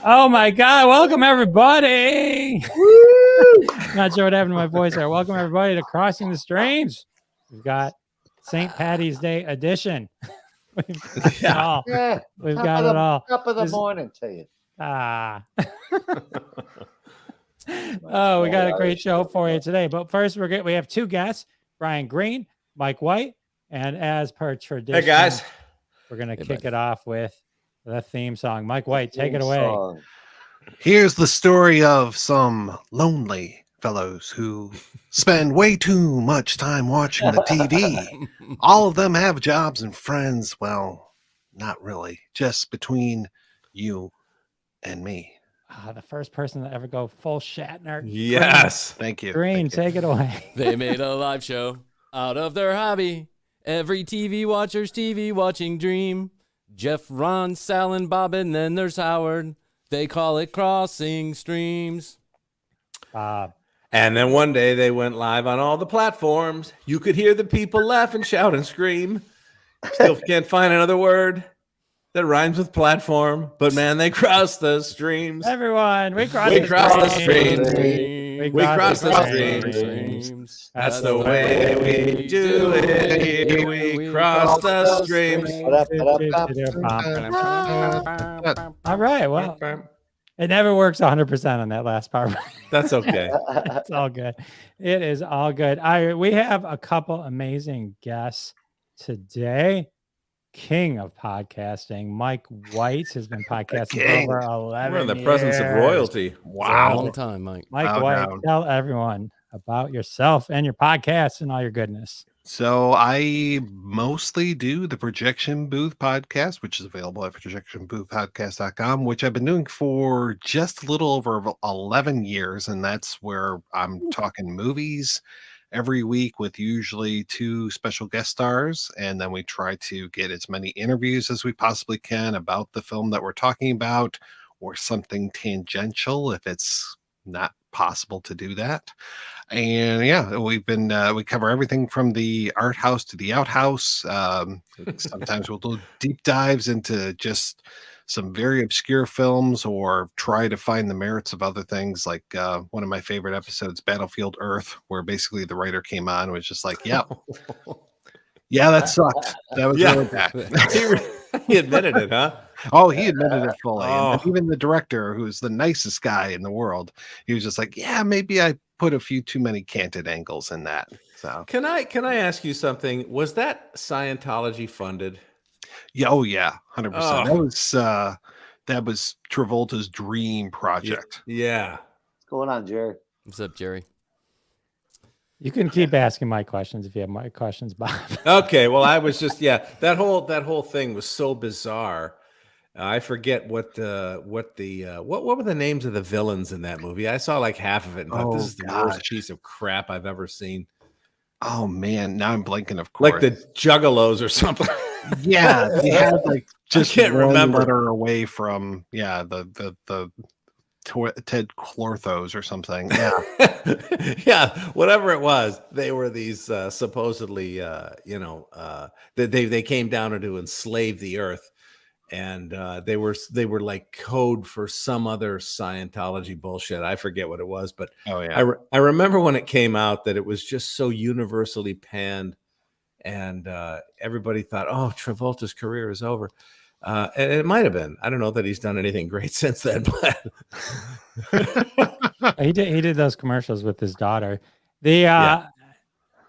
Oh my God! Welcome everybody. Not sure what happened to my voice there. Welcome everybody to Crossing the Streams. We've got St. Patty's Day edition. We've got it all. Yeah, We've got it all. Top of the morning to you. Oh, we got a great show for you today. But first, we have two guests: Bryan Green, Mike White, and as per tradition, hey guys, we're gonna kick it off with the theme song. Mike White, take it away. Here's the story of some lonely fellows who spend way too much time watching the TV. All of them have jobs and friends. Well, not really. Just between you and me. The first person to ever go full Shatner. yes, Thank you. Green, Thank you. take it away. They made a live show out of their hobby. Every TV watcher's TV watching dream. Jeff, Ron, Sal, and Bob, and then there's Howard. They call it Crossing Streams. Bob. and then one day they went live on all the platforms. You could hear the people laugh and shout and scream. Still can't find another word that rhymes with platform, but man, they crossed the streams. Everyone, we crossed the streams. We We crossed the streams. streams. That's the way we do it here. We cross the streams. All right, well, it never works 100% on that last part. That's okay. It's all good. It is all good. We have a couple amazing guests today. King of podcasting, Mike White has been podcasting for over 11 We're in the years. presence of royalty. Wow. Long time, Mike. Mike Bow White, down. tell everyone about yourself and your podcast and all your goodness. So I mostly do the Projection Booth podcast, which is available at projectionboothpodcast.com, which I've been doing for just a little over 11 years. And that's where I'm talking movies every week with usually 2 special guest stars. And then we try to get as many interviews as we possibly can about the film that we're talking about, or something tangential if it's not possible to do that. And yeah, we've been we cover everything from the art house to the outhouse. Sometimes we'll do deep dives into just some very obscure films, or try to find the merits of other things, like one of my favorite episodes, Battlefield Earth, where basically the writer came on and was just like, yeah, that sucked. That was really bad. He admitted it, huh? Oh, he admitted it fully. Oh. And even the director, who's the nicest guy in the world, he was just like, yeah, maybe I put a few too many canted angles in that. So Can I ask you something? Was that Scientology funded? yeah, oh yeah, 100%. Oh. That was Travolta's dream project. Yeah. What's going on, Jerry? What's up, Jerry? You can keep asking my questions if you have my questions, Bob. Okay. Well, I was just that whole thing was so bizarre. I forget what were the names of the villains in that movie. I saw like half of it and thought, this is the worst piece of crap I've ever seen. Oh man, now I'm blanking. Of course, Like the Juggalos or something. yeah, they had like just can't one remember. letter away from the Ted Clorthos or something. Yeah. Yeah, whatever it was, they were these supposedly they came down to enslave the earth, and they were like code for some other Scientology bullshit. I forget what it was, but Oh yeah. I remember when it came out that it was just so universally panned, and everybody thought, oh, Travolta's career is over. And it might have been. I don't know that he's done anything great since then, but He did those commercials with his daughter. Yeah,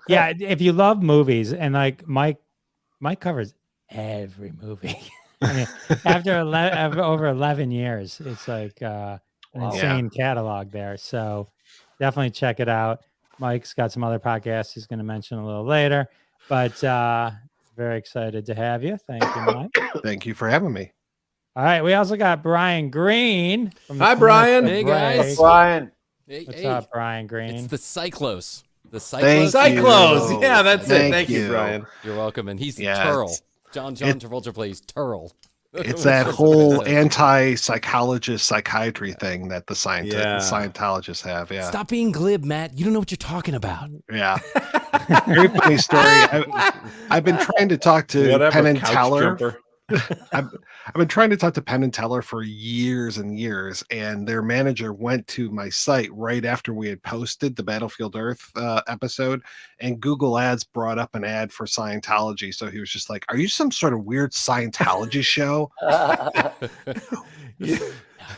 if you love movies, and like Mike covers every movie. I mean, after over 11 years, it's like an insane catalog there. So definitely check it out. Mike's got some other podcasts he's going to mention a little later, but very excited to have you. Thank you, Mike. Thank you for having me. All right, we also got Bryan Green. From the Hi, Bryan. Commercial Hey, Break. guys. Brian. Hey, What's hey. up, Bryan Green? It's the Cyclos. The Thank Cyclos. you. Cyclos. Yeah, that's it. Thank Thank you, you. Brian. You're welcome. And he's Yeah, Turl. it's- John Travolta plays Turl. It's that whole anti-psychologist psychiatry thing that the Yeah. Scientologists have. Yeah. Stop being glib, Matt. You don't know what you're talking about. Yeah. Very funny story. I've been trying to talk to Whatever, Penn and couch Teller. jumper. I've been trying to talk to Penn and Teller for years and years, and their manager went to my site right after we had posted the Battlefield Earth episode, and Google Ads brought up an ad for Scientology. So he was just like, "Are you some sort of weird Scientology show?"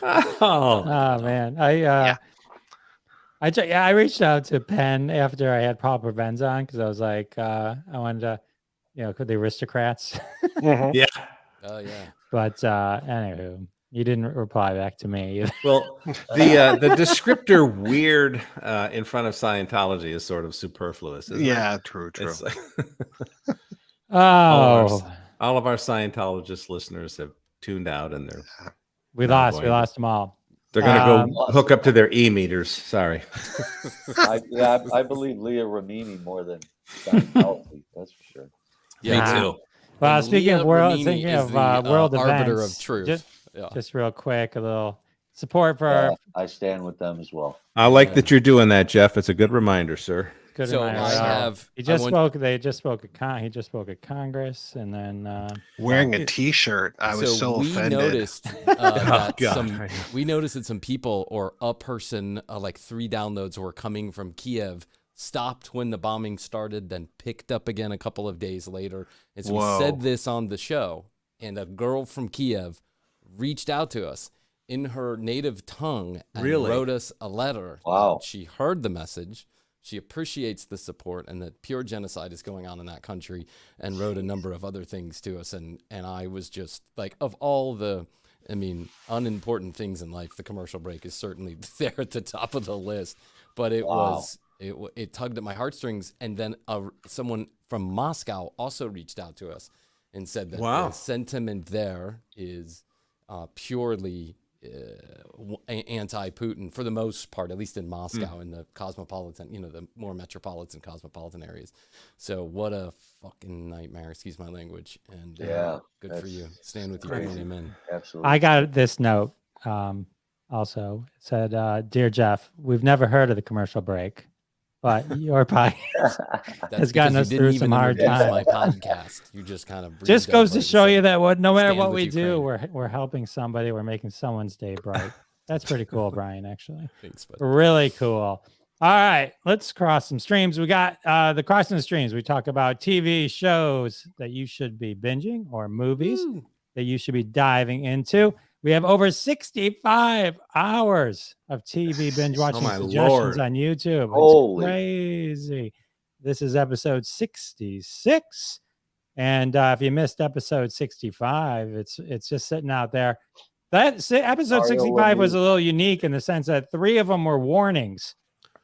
Oh, man, I reached out to Penn after I had Paul Prevens on because I was like, I wanted to, could the aristocrats? yeah. Oh yeah. But anywho, you didn't reply back to me either. Well, the descriptor "weird" in front of Scientology is sort of superfluous. Isn't it? True. It's like Oh, all of our Scientologist listeners have tuned out, and we not lost going to. them all. they're going to go hook up to their e-meters. Sorry. I believe Leah Remini more than Scientology. That's for sure. Yeah. Me too. Well, And speaking Leah of world, Remini thinking is of the, world arbiter events, of truth. just real quick, a little support for Yeah, I stand with them as well. I like that you're doing that, Jeff. It's a good reminder, sir. good So reminder. I have. He I just want- spoke. He just spoke at Congress, and then Wearing a T-shirt, I was so we offended. noticed that God. we noticed that some people or a person, like 3 downloads were coming from Kiev, stopped when the bombing started, then picked up again a couple of days later. And so Whoa. we said this on the show, and a girl from Kiev reached out to us in her native tongue and Really? wrote us a letter. Wow. She heard the message. She appreciates the support and that pure genocide is going on in that country, and wrote a number of other things to us. And I was just like, of all the, unimportant things in life, the commercial break is certainly there at the top of the list. But it tugged at my heartstrings. And then someone from Moscow also reached out to us and said that Wow. the sentiment there is purely anti-Putin for the most part, at least in Moscow, in the cosmopolitan, the more metropolitan cosmopolitan areas. So what a fucking nightmare, excuse my language. And Yeah, good for you. Stand with you, crazy. amen. Absolutely. I got this note. Also, it said, "Dear Jeff, we've never heard of the commercial break, but your podcast That's has gotten because you us didn't through even some hard introduce times." my podcast. You just kind of Just breezed goes over to it and show said, you that no matter "Stand what with we do, Ukraine." we're helping somebody. We're making someone's day bright. That's pretty cool, Brian. Actually, Thanks, bud. really cool. All right, let's cross some streams. We got the crossing the streams. We talk about TV shows that you should be binging or movies Woo. that you should be diving into. We have over 65 hours of TV binge watching my suggestions Lord. on YouTube. It's Holy. crazy. This is episode 66. And if you missed episode 65, it's just sitting out there. Episode Mario 65 was Lemieux. a little unique in the sense that 3 of them were warnings.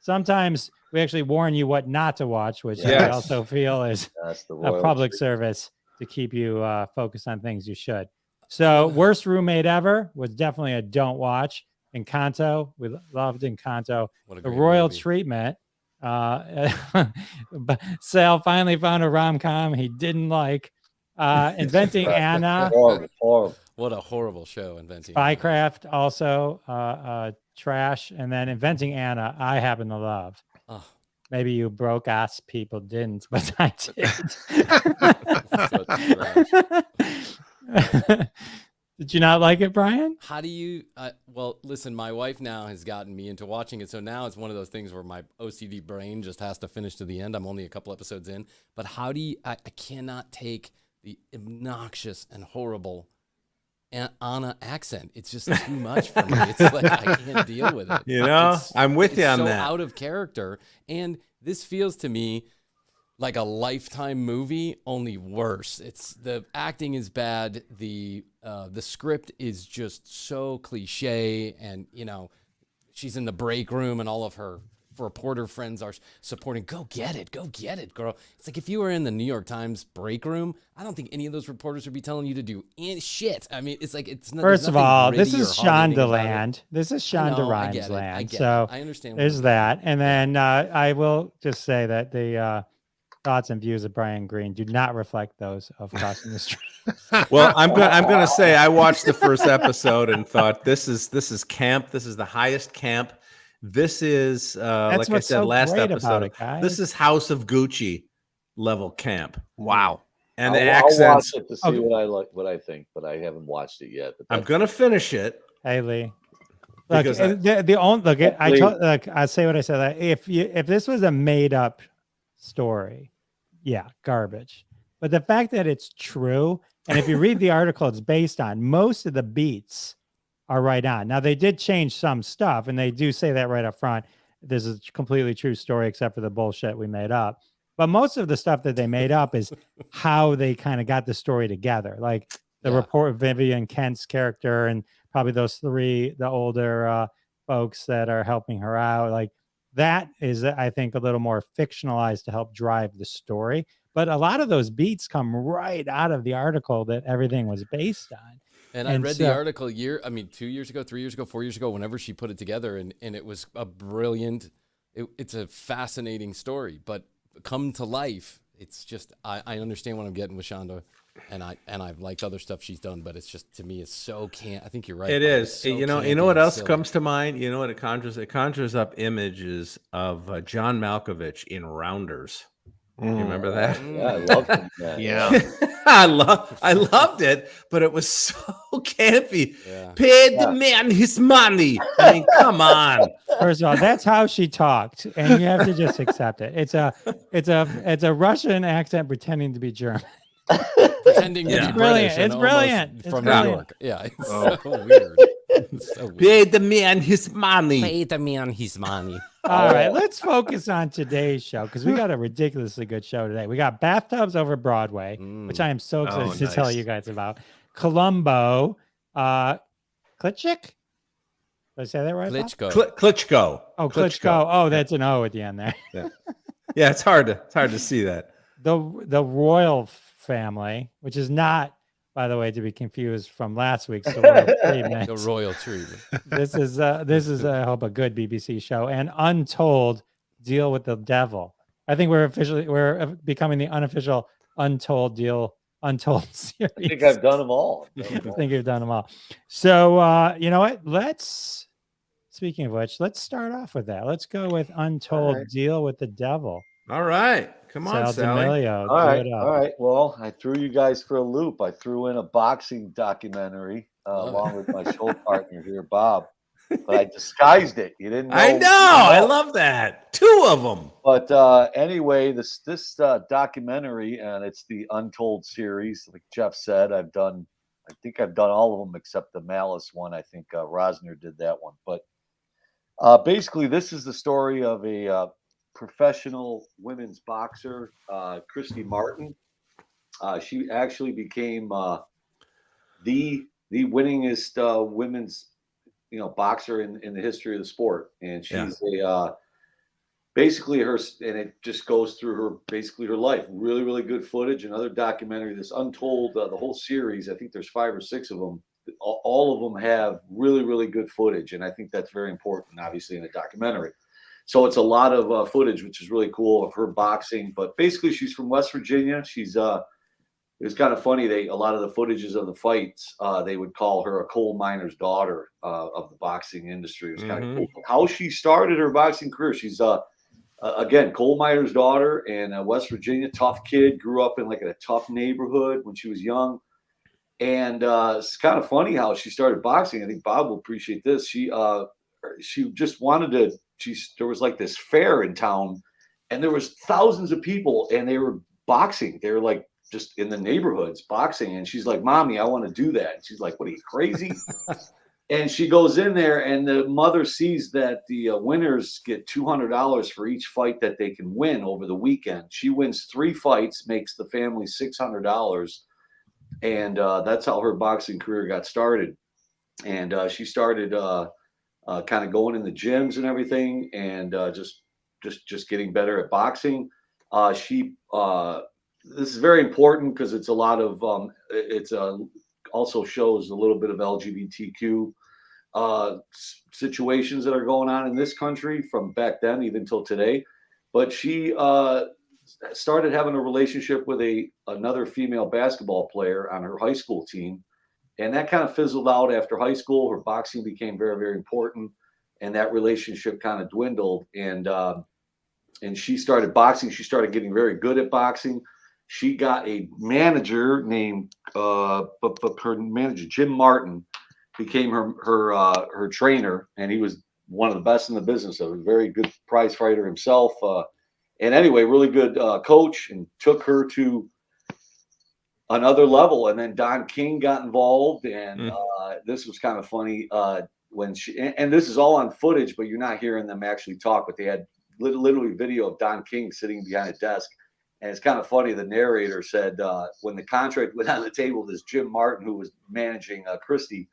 Sometimes we actually warn you what not to watch, which I Yes. also feel is That's the a royal public treatment. service to keep you focused on things you should. So, worst roommate ever was definitely a don't watch. Encanto, we loved Encanto. What a The great Royal movie. Treatment. But Sal finally found a rom-com he didn't like. Inventing Anna, Horrible. What a horrible show, Inventing. Spycraft, also trash. And then Inventing Anna, I happen to love. Oh, Maybe you broke ass people didn't, but I did. Did you not like it, Brian? how do you? Well, listen, my wife now has gotten me into watching it, so now it's one of those things where my OCD brain just has to finish to the end. I'm only a couple episodes in, but how do you? I cannot take the obnoxious and horrible Anna accent. It's just too much for me. It's like I can't deal with it. You know, It's- I'm with it's you on so that. out of character, and this feels to me like a Lifetime movie, only worse. It's the acting is bad. The script is just so cliche, and she's in the break room, and all of her reporter friends are supporting. Go get it, girl. It's like if you were in the New York Times break room, I don't think any of those reporters would be telling you to do shit. I mean, it's like it's not. First of all, this is Shonda Shondaland. This is Shonda I Rhimes get it. I land. get So it. I understand. there's that. And then I will just say that the thoughts and views of Brian Green do not reflect those of Crossing the Street. Well, I'm gonna say I watched the first episode and thought this is camp. This is the highest camp. This is like I what's said so last great about episode. it, guys. This is House of Gucci level camp. Wow. and the I'll watch accents. it to see what I think, but I haven't watched it yet. But I'm gonna finish it. Hey Lee. Look, Because the only look. I Lee. told like I say what I said. Like, if this was a made up story, yeah, garbage. But the fact that it's true, and if you read the article, it's based on most of the beats are right on. Now they did change some stuff, and they do say that right up front. This is a completely true story, except for the bullshit we made up. But most of the stuff that they made up is how they kind of got the story together. Like the report of Vivian Kent's character and probably those three, the older folks that are helping her out. Like that is, I think, a little more fictionalized to help drive the story. But a lot of those beats come right out of the article that everything was based on. And I read the article 2 years ago, 3 years ago, 4 years ago, whenever she put it together, and it was a brilliant, it's a fascinating story, but come to life, it's just, I understand what I'm getting with Shonda, and I've liked other stuff she's done, but it's just, to me, it's so I think you're right. It is. So you know what else comes to mind? You know what it conjures? It conjures up images of John Malkovich in Rounders. You remember that? Yeah, I loved that. Yeah. I loved it, but it was so campy. Yeah. Pay the man his money. I mean, come on. First of all, that's how she talked, and you have to just accept it. It's a Russian accent pretending to be German. Pretending to be brilliant. British. It's brilliant. From It's New York. Yeah, it's so weird. It's so weird. Pay the man his money. Pay the man his money. All right, let's focus on today's show because we got a ridiculously good show today. We got Bathtubs over Broadway, which I am so excited to tell you guys about. Columbo, Klitschko. Did I say that right? Klitschko. Klitschko. Oh, Klitschko. Oh, that's an O at the end there. Yeah, it's hard to see that. The Royle Family, which is not, by the way, to be confused from last week's The Royal Treatment. This is I hope a good BBC show. And Untold, Deal with the Devil. I think we're becoming the unofficial Untold series. I think I've done them all. I think you've done them all. So you know what? Speaking of which, let's start off with that. Let's go with Untold, Deal with the Devil. All right. Come on, Sally. D'Amelio, All right. Well, I threw you guys for a loop. I threw in a boxing documentary along with my show partner here, Bob. But I disguised it. You didn't know. I know. I love that. 2 of them. But anyway, this documentary, and it's the Untold series. Like Jeff said, I think I've done all of them except the Malice one. I think Rosner did that one. But basically, this is the story of a professional women's boxer, Christy Martin. She actually became the winningest women's boxer in the history of the sport, and she's basically her, and it just goes through her life. Really, really good footage. Another documentary, this Untold, the whole series. I think there's 5 or 6 of them. All of them have really, really good footage, and I think that's very important, obviously, in a documentary. So it's a lot of footage, which is really cool, of her boxing. But basically, she's from West Virginia. She's it was kind of funny. A lot of the footages of the fights, they would call her a coal miner's daughter of the boxing industry. It was kind of cool. How she started her boxing career. She's again, coal miner's daughter, and West Virginia, tough kid. Grew up in like a tough neighborhood when she was young. And it's kind of funny how she started boxing. I think Bob will appreciate this. She just wanted to. There was like this fair in town, and there was thousands of people, and they were boxing. They were like just in the neighborhoods boxing, and she's like, "Mommy, I want to do that." And she's like, "What, are you crazy?" And she goes in there, and the mother sees that the winners get $200 for each fight that they can win over the weekend. She wins 3 fights, makes the family $600, and that's how her boxing career got started. And she started kind of going in the gyms and everything, and just getting better at boxing. This is very important because it's a lot of also shows a little bit of LGBTQ situations that are going on in this country from back then even till today. But she started having a relationship with another female basketball player on her high school team. And that kind of fizzled out after high school. Her boxing became very, very important, and that relationship kind of dwindled. And she started boxing. She started getting very good at boxing. she got a manager named but her manager Jim Martin became her trainer, and he was one of the best in the business. A very good prize fighter himself, and anyway, really good coach, and took her to another level. And then Don King got involved, and this was kind of funny when she and this is all on footage, but you're not hearing them actually talk. But they had literally video of Don King sitting behind a desk. And it's kind of funny. The narrator said when the contract went on the table, this Jim Martin, who was managing Christie,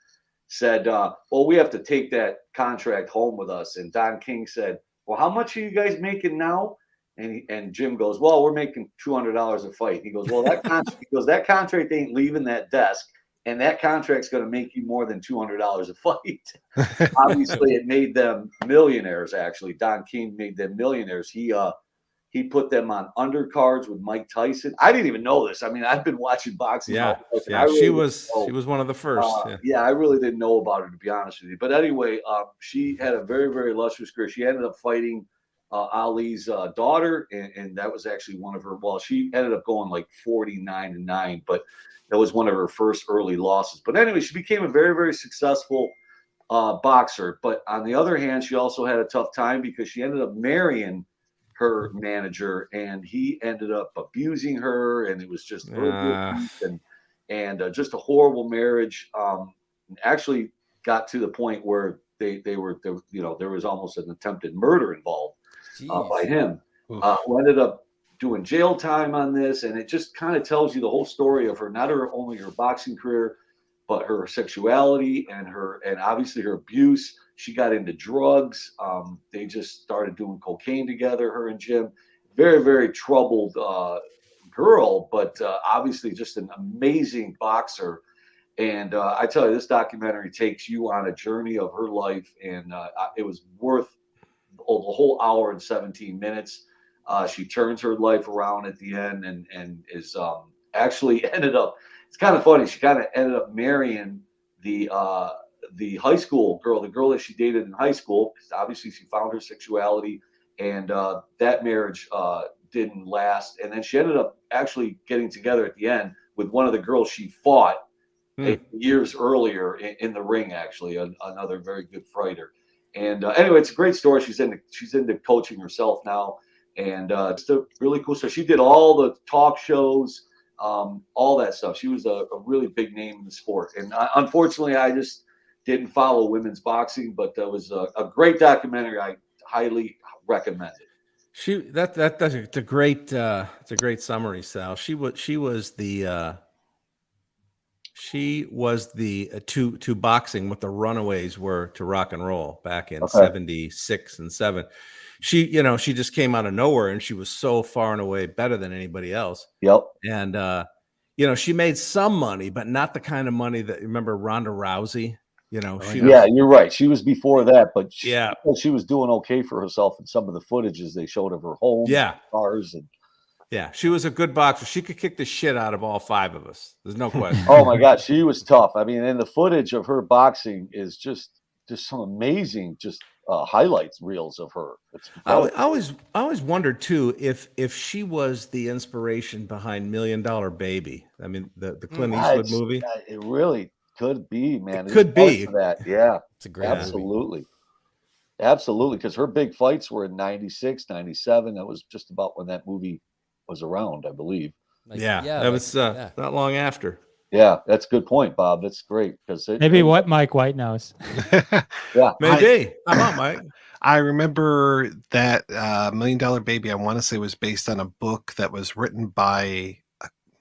said, well, we have to take that contract home with us. And Don King said, well, how much are you guys making now? And Jim goes, well, we're making $200 a fight. He goes, well, that contract ain't leaving that desk. And that contract's going to make you more than $200 a fight. Obviously, it made them millionaires, actually. Don King made them millionaires. He put them on undercards with Mike Tyson. I didn't even know this. I mean, I've been watching boxing. Yeah, really she was one of the first. I really didn't know about her, to be honest with you. But anyway, she had a very, very illustrious career. She ended up fighting Ali's daughter, and that was actually one of her. Well, she ended up going like 49-9, but that was one of her first early losses. But anyway, she became a very, very successful boxer. But on the other hand, she also had a tough time because she ended up marrying her manager, and he ended up abusing her, and it was just and just a horrible marriage. Actually got to the point where they were there was almost an attempted murder involved by him, who ended up doing jail time on this. And it just kind of tells you the whole story of her, not only her boxing career, but her sexuality and obviously her abuse. She got into drugs. They just started doing cocaine together, her and Jim. Very, very troubled girl, but obviously just an amazing boxer. And I tell you, this documentary takes you on a journey of her life, and it was worth the whole hour and 17 minutes. She turns her life around at the end, and is actually ended up. It's kind of funny. She kind of ended up marrying the high school girl, the girl that she dated in high school. Obviously, she found her sexuality, and that marriage didn't last. And then she ended up actually getting together at the end with one of the girls she fought years earlier in the ring. Actually, another very good fighter. And anyway, it's a great story. She's into coaching herself now, and it's a really cool story. She did all the talk shows. All that stuff. She was a really big name in the sport. And unfortunately, I just didn't follow women's boxing, but that was a great documentary. I highly recommend it. It's a great summary, Sal. She was the to boxing what the Runaways were to rock and roll back in 76 and 7. She just came out of nowhere, and she was so far and away better than anybody else. Yep. And she made some money, but not the kind of money that, remember Ronda Rousey? You're right. She was before that, but she was doing okay for herself in some of the footages they showed of her home, cars, and she was a good boxer. She could kick the shit out of all five of us. There's no question. Oh my God, she was tough. I mean, and the footage of her boxing is just some amazing highlights reels of her. I always wondered too if she was the inspiration behind $1 Million Baby. I mean, the Clint Eastwood movie. It really could be, man. It could be that. Yeah, it's a great movie. Absolutely, because her big fights were in 96, 97. That was just about when that movie was around, I believe. That was not long after. Yeah, that's a good point, Bob. That's great because maybe what Mike White knows. Yeah, maybe. How about Mike? I remember that $1 Million Baby. I want to say was based on a book that was written by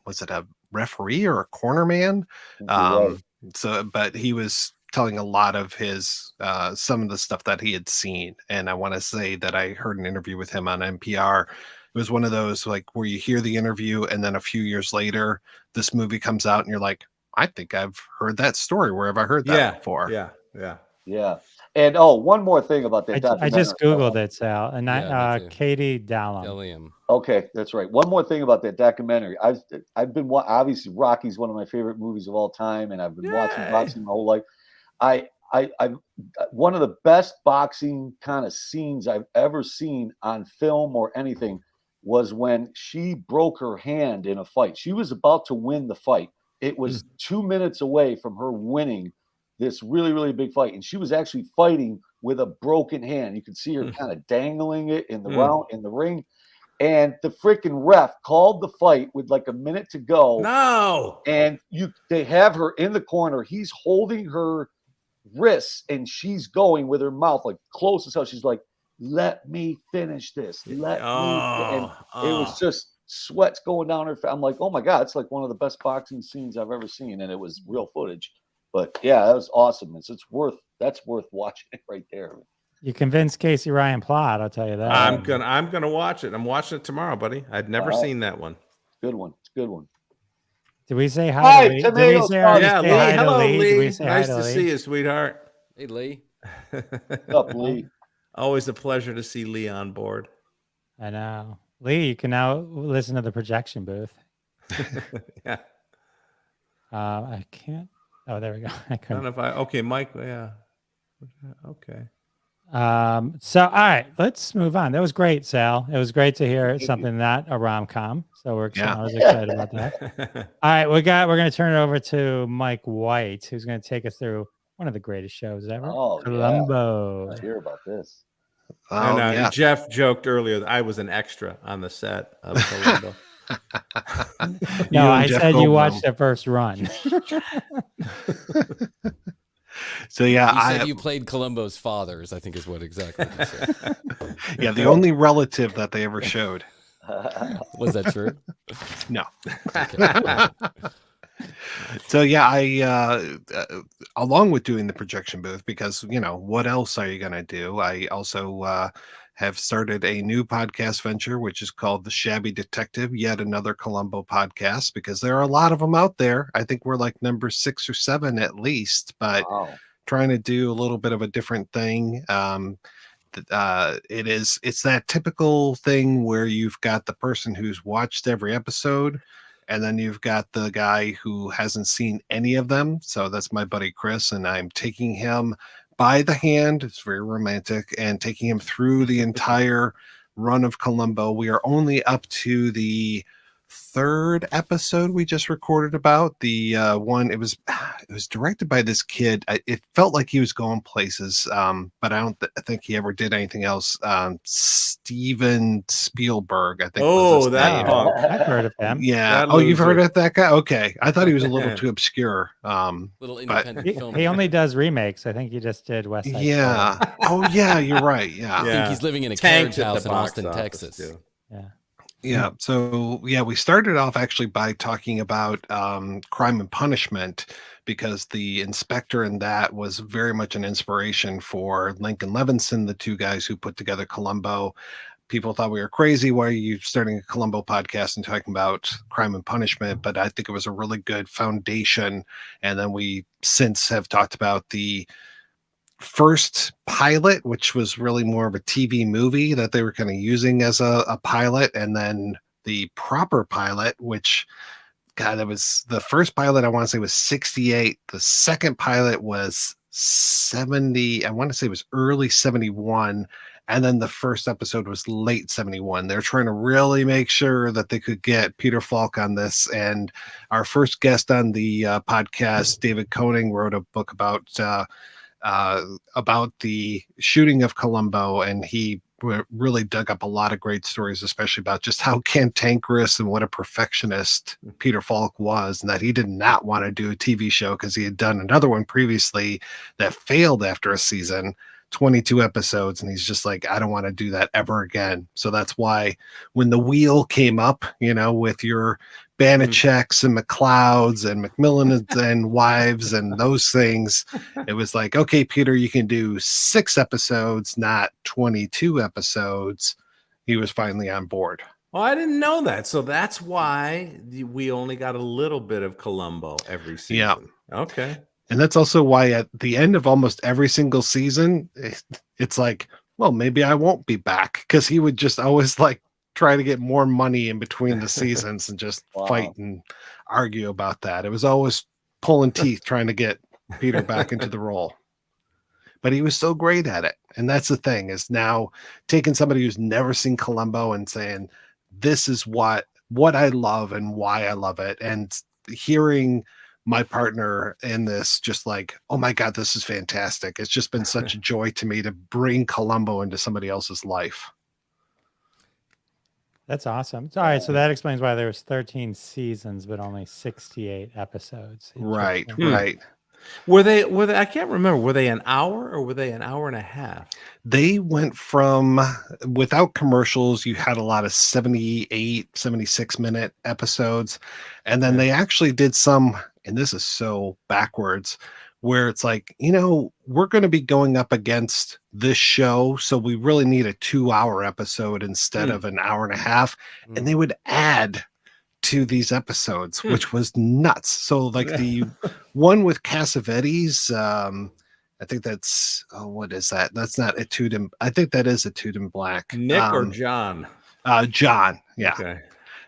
was it a referee or a corner man? But he was telling a lot of his some of the stuff that he had seen, and I want to say that I heard an interview with him on NPR. It was one of those like where you hear the interview and then a few years later this movie comes out and you're like, I think I've heard that story. Where have I heard that before? Yeah. And one more thing about that I just Googled it, Sal, and Katie Dallum. Okay, that's right. One more thing about that documentary. I've been obviously Rocky's one of my favorite movies of all time, and I've been watching boxing my whole life. I one of the best boxing kind of scenes I've ever seen on film or anything was when she broke her hand in a fight. She was about to win the fight. It was 2 minutes away from her winning this really, really big fight. And she was actually fighting with a broken hand. You could see her kind of dangling it in the ring. And the freaking ref called the fight with like a minute to go. No. And they have her in the corner. He's holding her wrists and she's going with her mouth like close as hell. She's like, let me finish this. Let me. And it was just sweats going down her face. I'm like, oh my God, it's like one of the best boxing scenes I've ever seen. And it was real footage. But yeah, that was awesome. That's worth watching it right there. You convinced Casey Ryan Plot, I'll tell you that. I'm gonna watch it. I'm watching it tomorrow, buddy. I'd never seen that one. Good one. It's a good one. Did we say hi to Lee? Did we say yeah, Lee. Hello, Lee. Nice to see you, sweetheart. Hey, Lee. What's up, Lee? Always a pleasure to see Lee on board. I know. Lee, you can now listen to the projection booth. Yeah. I can't. Oh, there we go. I don't know if okay, Mike. Yeah. Okay. So all right, let's move on. That was great, Sal. It was great to hear something not a rom-com. So I was excited about that. All right, we're going to turn it over to Mike White, who's going to take us through one of the greatest shows ever, Columbo. Let's hear about this. Jeff joked earlier that I was an extra on the set of Columbo. No, I said you watched the first run. So yeah, you said you played Columbo's fathers, I think is what exactly you said. Yeah, the only relative that they ever showed. Was that true? No. So yeah, I along with doing the projection booth, because what else are you gonna do? I also have started a new podcast venture, which is called the Shabby Detective, yet another Columbo podcast, because there are a lot of them out there. I think we're like number 6 or 7 at least, but trying to do a little bit of a different thing. It's that typical thing where you've got the person who's watched every episode, and then you've got the guy who hasn't seen any of them. So that's my buddy Chris, and I'm taking him by the hand. It's very romantic, and taking him through the entire run of Columbo. We are only up to the 3rd episode we just recorded about. The one, it was directed by this kid. It felt like he was going places, but I don't think he ever did anything else. Steven Spielberg, I think. That punk. I've heard of him. Yeah. You've heard of that guy? Okay. I thought he was a little too obscure. Little independent film. He only does remakes. I think he just did West Side Story. Oh yeah, you're right. Yeah. I think he's living in a carriage house in Austin, Texas. Yeah. Yeah. So we started off actually by talking about Crime and Punishment, because the inspector in that was very much an inspiration for Lincoln Levinson, the 2 guys who put together Columbo. People thought we were crazy. Why are you starting a Columbo podcast and talking about Crime and Punishment? But I think it was a really good foundation. And then we since have talked about the first pilot, which was really more of a TV movie that they were kind of using as a pilot, and then the proper pilot, which it was the first pilot I want to say was 68. The second pilot was 70. I want to say it was early 71. And then the first episode was late 71. They're trying to really make sure that they could get Peter Falk on this. And our first guest on the podcast, David Koenig, wrote a book about the shooting of Columbo, and he really dug up a lot of great stories, especially about just how cantankerous and what a perfectionist Peter Falk was, and that he did not want to do a TV show because he had done another one previously that failed after a season, 22 episodes, and he's just like, I don't want to do that ever again. So that's why when the wheel came up, with your Banacheks and McLeods and Macmillan and wives and those things, it was like, okay, Peter, you can do 6 episodes, not 22 episodes. He was finally on board. Oh, I didn't know that. So that's why we only got a little bit of Columbo every season. Yeah. Okay. And that's also why at the end of almost every single season, it's like, well, maybe I won't be back, because he would just always like try to get more money in between the seasons and just fight and argue about that. It was always pulling teeth trying to get Peter back into the role. But he was so great at it. And that's the thing, is now taking somebody who's never seen Columbo and saying, this is what I love and why I love it. And hearing my partner in this, just like, oh my God, this is fantastic. It's just been such a joy to me to bring Columbo into somebody else's life. That's awesome. All right, so that explains why there was 13 seasons, but only 68 episodes. Right, Interesting. right. Were they? I can't remember. Were they an hour or were they an hour and a half? They went from, without commercials, you had a lot of 78, 76-minute episodes. And then they actually did some, and this is so backwards, where it's like, we're going to be going up against this show. So we really need a 2-hour episode instead of an hour and a half. And they would add to these episodes, which was nuts. So like the one with Cassavetes, I think that's, what is that? That's not Etude in, I think that is Etude in Black. Nick or John? John. Yeah. Okay.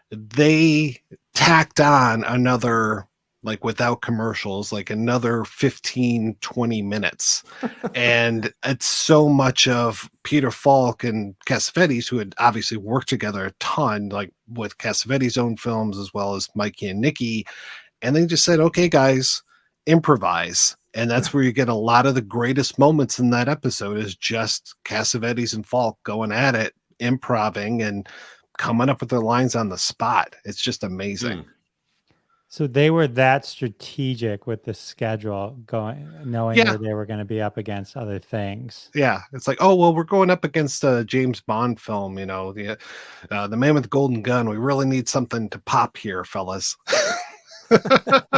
They tacked on another, like without commercials, like another 15, 20 minutes. And it's so much of Peter Falk and Cassavetes, who had obviously worked together a ton, like with Cassavetes' own films, as well as Mikey and Nikki. And they just said, okay, guys, improvise. And that's where you get a lot of the greatest moments in that episode is just Cassavetes and Falk going at it, improving and coming up with their lines on the spot. It's just amazing. So they were that strategic with the schedule, knowing that they were going to be up against other things. Yeah, it's like, oh well, we're going up against a James Bond film, the Man with the Golden Gun. We really need something to pop here, fellas.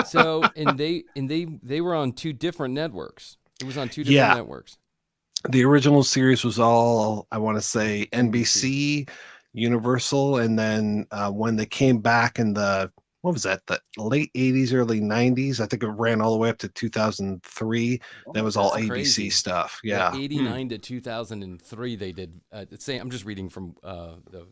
So they were on 2 different networks. It was on 2 different networks. The original series was all, I want to say, NBC, Universal, and then when they came back in the late 80s, early 90s, I think it ran all the way up to 2003. That was all ABC crazy stuff. Yeah. 89 to 2003 they did. I'm just reading from the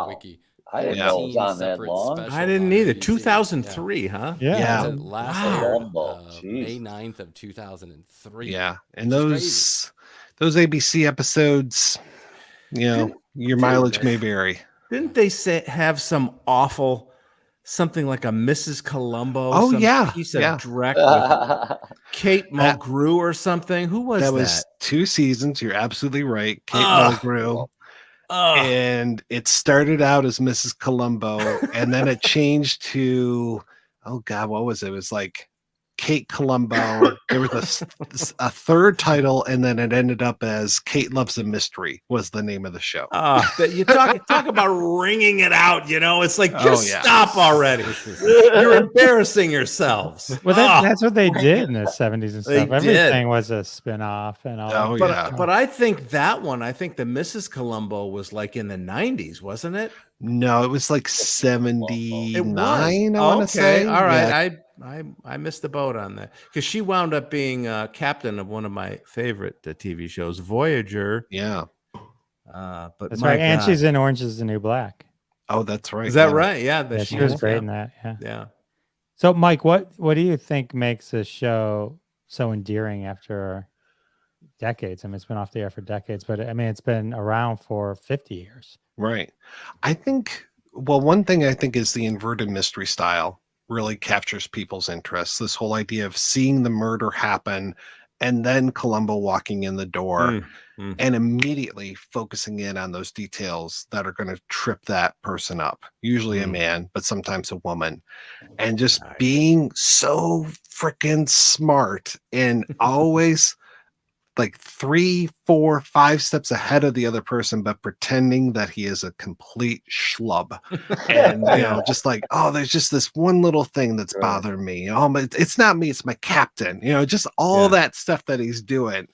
wiki. I didn't know it was on that long. I didn't either. 2003, huh? Yeah. Last May 9th of 2003. Yeah. And those ABC episodes, your mileage may vary. Didn't they have some awful, something like a Mrs. Columbo? Oh, piece of dreck with Kate Mulgrew or something. Who was that? That was 2 seasons. You're absolutely right. Kate Mulgrew. And it started out as Mrs. Columbo, and then it changed to, oh God, what was it? It was like Kate Columbo. There was a third title, and then it ended up as Kate Loves a Mystery was the name of the show. You talk about ringing it out. It's like, just stop already. You're embarrassing yourselves. Well, that's what they did in the 70s and stuff. Everything was a spin-off and all. But I think the Mrs. Columbo was like in the 90s, wasn't it? No, it was like 79. I want to say. All right. Yeah. I missed the boat on that because she wound up being captain of one of my favorite TV shows, Voyager. Yeah. But that's right. And she's in Orange is the New Black. Oh, that's right. Is that right? Yeah. She was great in that. Yeah. Yeah. So, Mike, what do you think makes this show so endearing after decades? I mean, it's been off the air for decades, but I mean, it's been around for 50 years. Right. I think, one thing I think is the inverted mystery style really captures people's interest. This whole idea of seeing the murder happen and then Columbo walking in the door and immediately focusing in on those details that are going to trip that person up, usually a man, but sometimes a woman, and just being so freaking smart and always like 3, 4, 5 steps ahead of the other person, but pretending that he is a complete schlub. And, just like, oh, there's just this one little thing that's bothering me. Oh, but it's not me, it's my captain, just all that stuff that he's doing.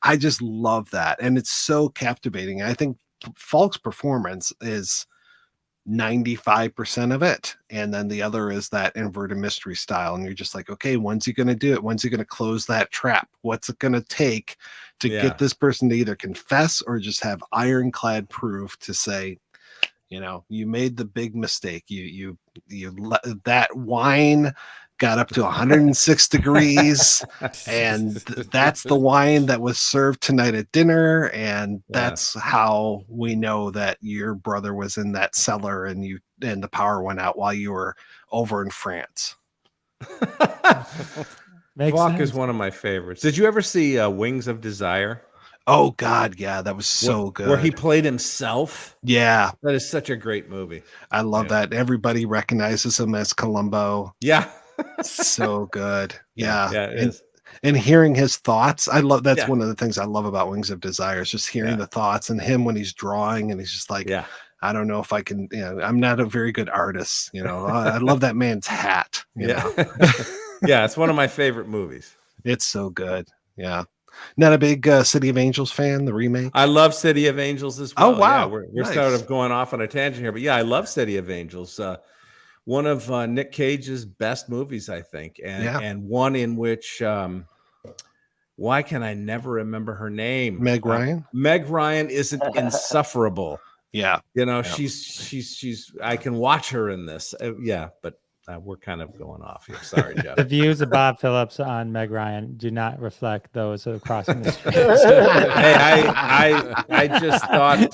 I just love that. And it's so captivating. I think Falk's performance is 95% of it, and then the other is that inverted mystery style, and you're just like, okay, when's he going to do it? When's he going to close that trap? What's it going to take to get this person to either confess or just have ironclad proof to say, you made the big mistake, you that wine got up to 106 degrees, and that's the wine that was served tonight at dinner, and that's how we know that your brother was in that cellar and the power went out while you were over in France. Valk is one of my favorites. Did you ever see Wings of Desire? Oh God, yeah, that was so good. Where he played himself. Yeah, that is such a great movie. I love that. Everybody recognizes him as Columbo. Yeah, so good. Yeah, it is. And hearing his thoughts, I love. That's one of the things I love about Wings of Desire is just hearing the thoughts and him when he's drawing and he's just like, I don't know if I can. I'm not a very good artist. I love that man's hat. You know? Yeah, it's one of my favorite movies. It's so good. Yeah. Not a big City of Angels fan, the remake? I love City of Angels as well. Oh, wow. Yeah, we're Nice. sort of going off on a tangent here, but yeah, I love City of Angels. One of Nick Cage's best movies, I think, and one in which why can I never remember her name? Meg Ryan. Meg Ryan isn't insufferable. Yeah, she's. I can watch her in this. But we're kind of going off here. Sorry, Jeff. The views of Bob Phillips on Meg Ryan do not reflect those of crossing the street. Hey, I just thought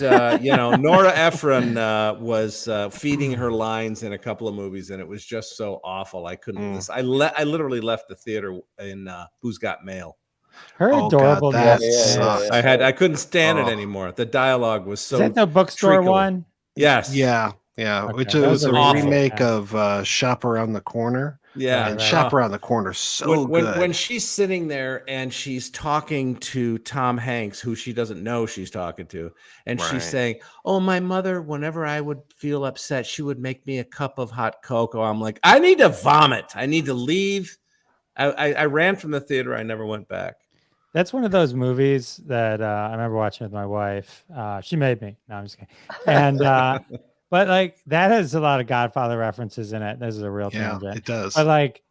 Nora Ephron was feeding her lines in a couple of movies, and it was just so awful. I couldn't listen. I literally left the theater in Who's Got Mail. Her adorable. I couldn't stand it anymore. The dialogue was so. Is that the bookstore treacly. One? Yes. Yeah. Okay. Which was a awful. remake of Shop Around the Corner. Yeah, and Shop Around the Corner so good. When she's sitting there and she's talking to Tom Hanks, who she doesn't know she's talking to, and she's saying, "Oh, my mother, whenever I would feel upset, she would make me a cup of hot cocoa." I'm like, I need to vomit. I need to leave. I ran from the theater. I never went back. That's one of those movies that I remember watching with my wife. She made me. No, I'm just kidding. And but like that has a lot of Godfather references in it. This is a real tangent. It does. But like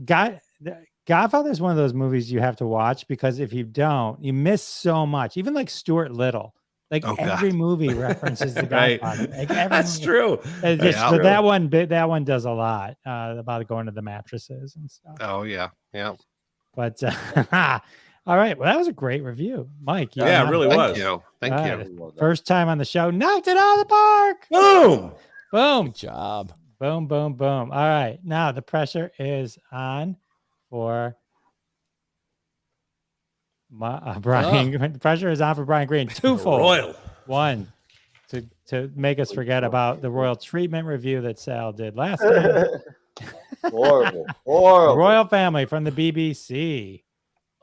Godfather is one of those movies you have to watch because if you don't, you miss so much. Even like Stuart Little. Like every movie references the Godfather. Like That's true. But that one does a lot about going to the mattresses and stuff. Oh yeah. But all right, well that was a great review, Mike. It really was. Thank you. First time on the show, knocked it out of the park. Boom, boom, good job. Boom, boom, boom. All right, now the pressure is on for Brian. The pressure is on for Brian Green. Twofold. Royle. One, to make us forget about the royal treatment review that Sal did last time. Horrible. Royle Family from the BBC.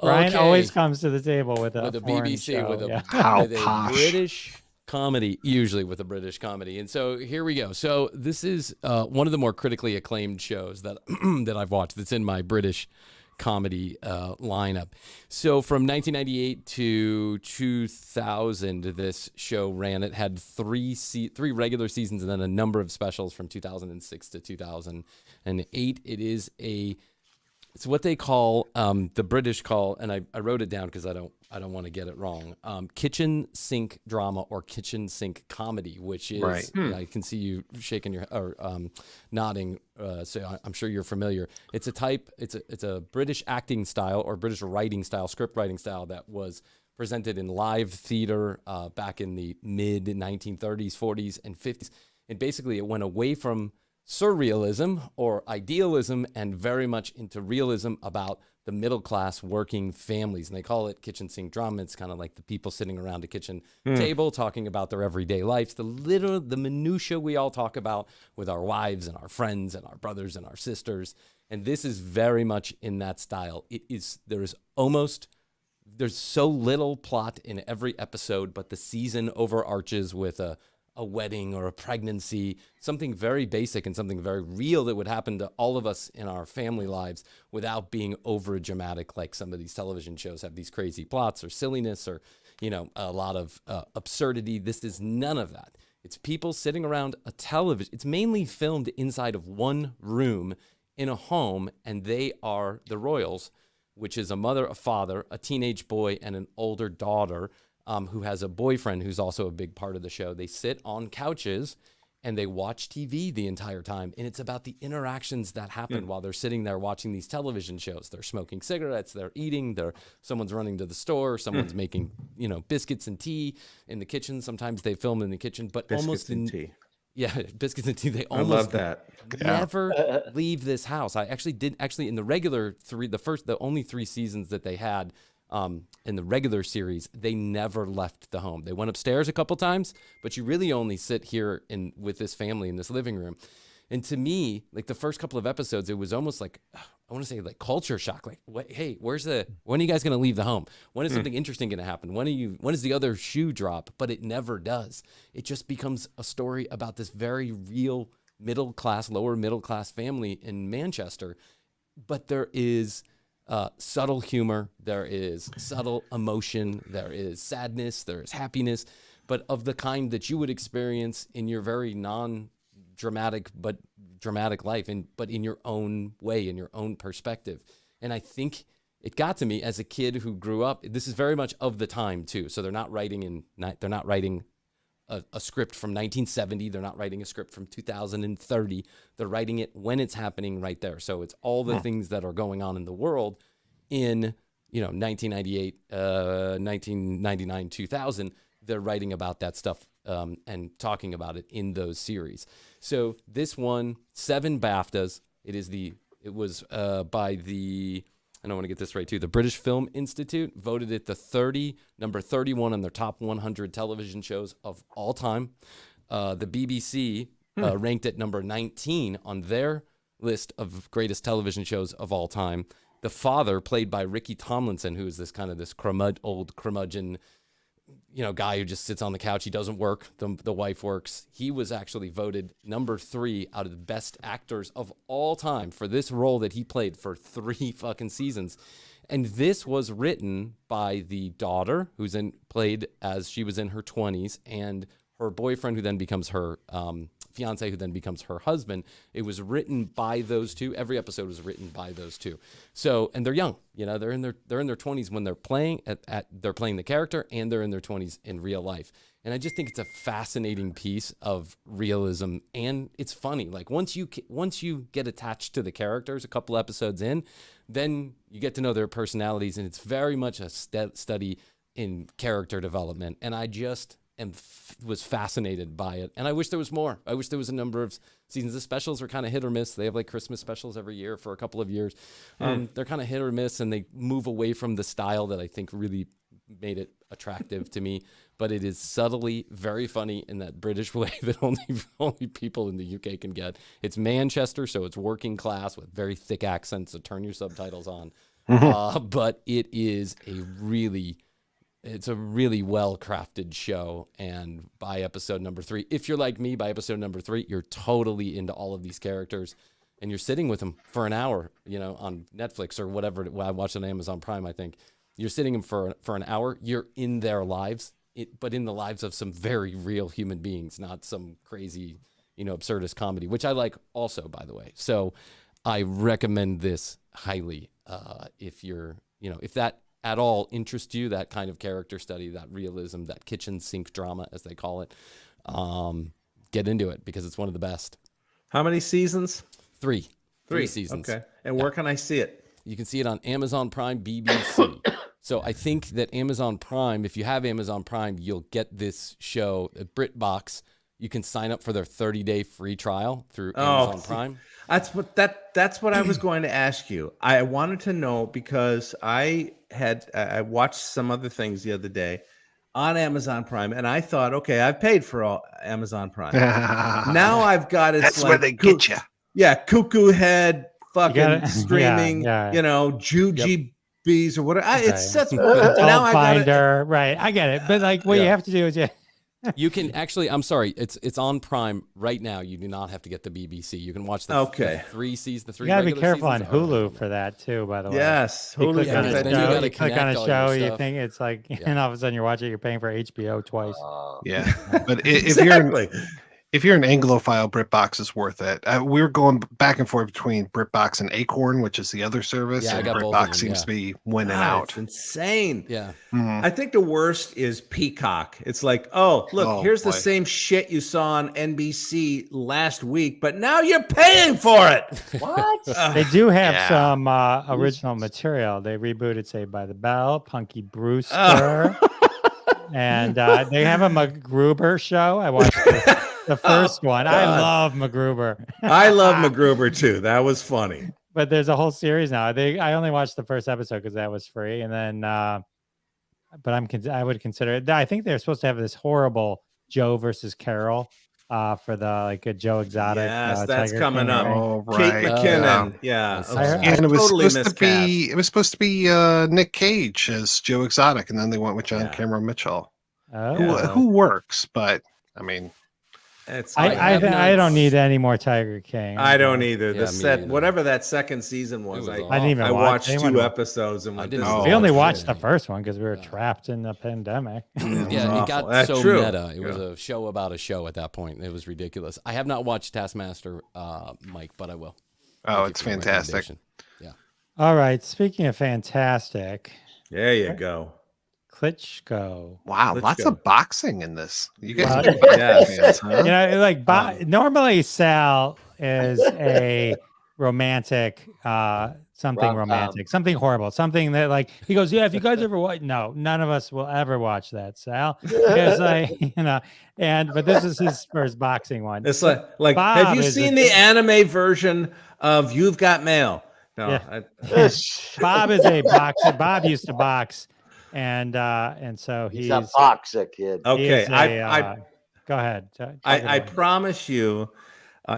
Brian always comes to the table with a BBC show. with a British comedy, usually with a British comedy. And so here we go. So this is one of the more critically acclaimed shows that that I've watched that's in my British comedy lineup. So from 1998 to 2000, this show ran. It had three regular seasons and then a number of specials from 2006 to 2008. It's what they call, the British call, and I wrote it down because I don't want to get it wrong. Kitchen sink drama or kitchen sink comedy, which is I can see you shaking your or nodding, so I'm sure you're familiar. It's a British acting style or British writing style, script writing style that was presented in live theater back in the mid 1930s, 40s, and 50s, and basically it went away from surrealism or idealism and very much into realism about the middle class working families. And they call it kitchen sink drama. It's kind of like the people sitting around a kitchen table talking about their everyday lives, the minutia we all talk about with our wives and our friends and our brothers and our sisters. And this is very much in that style. There's so little plot in every episode, but the season overarches with a wedding or a pregnancy, something very basic and something very real that would happen to all of us in our family lives without being over dramatic like some of these television shows have these crazy plots or silliness or, a lot of absurdity. This is none of that. It's people sitting around a television. It's mainly filmed inside of one room in a home, and they are the Royals, which is a mother, a father, a teenage boy, and an older daughter who has a boyfriend who's also a big part of the show. They sit on couches and they watch TV the entire time. And it's about the interactions that happen while they're sitting there watching these television shows. They're smoking cigarettes, they're eating, someone's running to the store, someone's making, biscuits and tea in the kitchen. Sometimes they film in the kitchen, but Biscuits and tea. Yeah, biscuits and tea. They I love that. never leave this house. I actually did in the regular the only 3 seasons that they had in the regular series, they never left the home. They went upstairs a couple times, but you really only sit here with this family in this living room. And to me, like the first couple of episodes, it was almost like, I want to say like culture shock. Like, hey, when are you guys going to leave the home? When is something interesting going to happen? When is the other shoe drop? But it never does. It just becomes a story about this very real lower middle class family in Manchester. But there is subtle humor. There is subtle emotion. There is sadness. There is happiness, but of the kind that you would experience in your very non-dramatic but dramatic life, but in your own way, in your own perspective. And I think it got to me as a kid who grew up. This is very much of the time too. So they're not writing a script from 1970. They're not writing a script from 2030. They're writing it when it's happening right there. So it's all the things that are going on in the world in 1998, 1999, 2000. They're writing about that stuff and talking about it in those series. So this won 7 BAFTAs. It was by the, I don't want to get this right too, the British Film Institute voted it number 31 on their top 100 television shows of all time. The BBC ranked it number 19 on their list of greatest television shows of all time. The father, played by Ricky Tomlinson, who is this kind of old curmudgeon, guy who just sits on the couch. He doesn't work. The wife works. He was actually voted number 3 out of the best actors of all time for this role that he played for 3 fucking seasons. And this was written by the daughter, played as she was in her 20s, and her boyfriend, who then becomes her fiance, who then becomes her husband. It was written by those two. Every episode was written by those two. So, and they're young. They're in their 20s when they're playing they're playing the character, and they're in their 20s in real life. And I just think it's a fascinating piece of realism, and it's funny. Like once you get attached to the characters, a couple episodes in, then you get to know their personalities, and it's very much a study in character development. And I just was fascinated by it, and I wish there was more. I wish there was a number of seasons. The specials are kind of hit or miss. They have like Christmas specials every year for a couple of years. They're kind of hit or miss, and they move away from the style that I think really made it attractive to me. But it is subtly very funny in that British way that only people in the UK can get. It's Manchester, so it's working class with very thick accents, so turn your subtitles on. But it is it's a really well-crafted show, and by episode number 3, if you're like me, by episode number 3, you're totally into all of these characters, and you're sitting with them for an hour, on Netflix or whatever. I watched on Amazon Prime, I think. You're sitting for an hour. You're in their lives, but in the lives of some very real human beings, not some crazy, absurdist comedy, which I like also, by the way. So I recommend this highly if you're, if that at all interests you, that kind of character study, that realism, that kitchen sink drama, as they call it, get into it because it's one of the best. How many seasons? 3 seasons. Okay. And where can I see it? You can see it on Amazon Prime, BBC. So I think that Amazon Prime, if you have Amazon Prime, you'll get this show at BritBox. You can sign up for their 30-day free trial through Amazon Prime. That's what I was going to ask you. I wanted to know because I watched some other things the other day on Amazon Prime, and I thought, okay, I've paid for all Amazon Prime. Now I've got it. That's where they get you. Yeah, cuckoo head, fucking streaming. Jujubes or whatever. Okay. It's such. Now I got it. Right? I get it, but like what you have to do is you can actually. I'm sorry. It's on Prime right now. You do not have to get the BBC. You can watch the 3 seasons. You gotta be careful on Hulu for that too. By the way, yes, Hulu. You click on a show, you think it's like, and all of a sudden you're watching. You're paying for HBO twice. Yeah, but If you're an Anglophile, BritBox is worth it. We're going back and forth between BritBox and Acorn, which is the other service. Yeah, I and got both of BritBox them, seems yeah. to be winning God, out. it's insane. Yeah. Mhm. I think the worst is Peacock. It's like, oh, look, Oh, here's the boy. same shit you saw on NBC last week, but now you're paying for it. What? They do have Yeah. some original material. They rebooted Saved by the Bell, Punky Oh. Brewster, and they have a MacGruber show. I watched the first one. I God. love MacGruber. I love MacGruber too. That was funny. But there's a whole series now. I only watched the first episode because that was free, and then but I would consider it. I think they're supposed to have this horrible Joe versus Carol for the like a Joe Exotic. Yes, that's Tiger coming King up. ring. Oh, Kate right. McKinnon. Yeah. That's Oh, I heard- I And it was totally supposed to miscast. be Nick Cage as Joe Exotic, and then they went with John Yeah. Cameron Mitchell, Oh. Yeah. who works, but I mean, It's I have I don't notes. need any more Tiger King. I don't either. Yeah, The me set, neither. whatever that second season was, It was I awful. I didn't even I watched anyone 2 watch- episodes and I went, didn't this is watch We only it. watched the first one because we were Yeah. trapped in the pandemic. Yeah, awful. it got That's so true. meta. It was Yeah. a show about a show at that point. It was ridiculous. I have not watched Taskmaster, Mike, but I will. oh, Thank you it's for the fantastic. recommendation. All right. Speaking of fantastic, There you go. Klitschko. Wow, Let's lots go. of boxing in this. You guys Well, are Yes. fans, huh? You know, like normally Sal is a romantic, something Rom-com. romantic, something horrible, something that like he goes, yeah. If you guys ever watch, no, none of us will ever watch that, Sal. It's like but this is his first boxing one. It's like Bob have you is seen a- the anime version of You've Got Mail? No. Yeah. I- Bob is a boxer. Bob used to box, and so He's a boxer, kid. he okay. is go ahead. Talk it I away. promise you,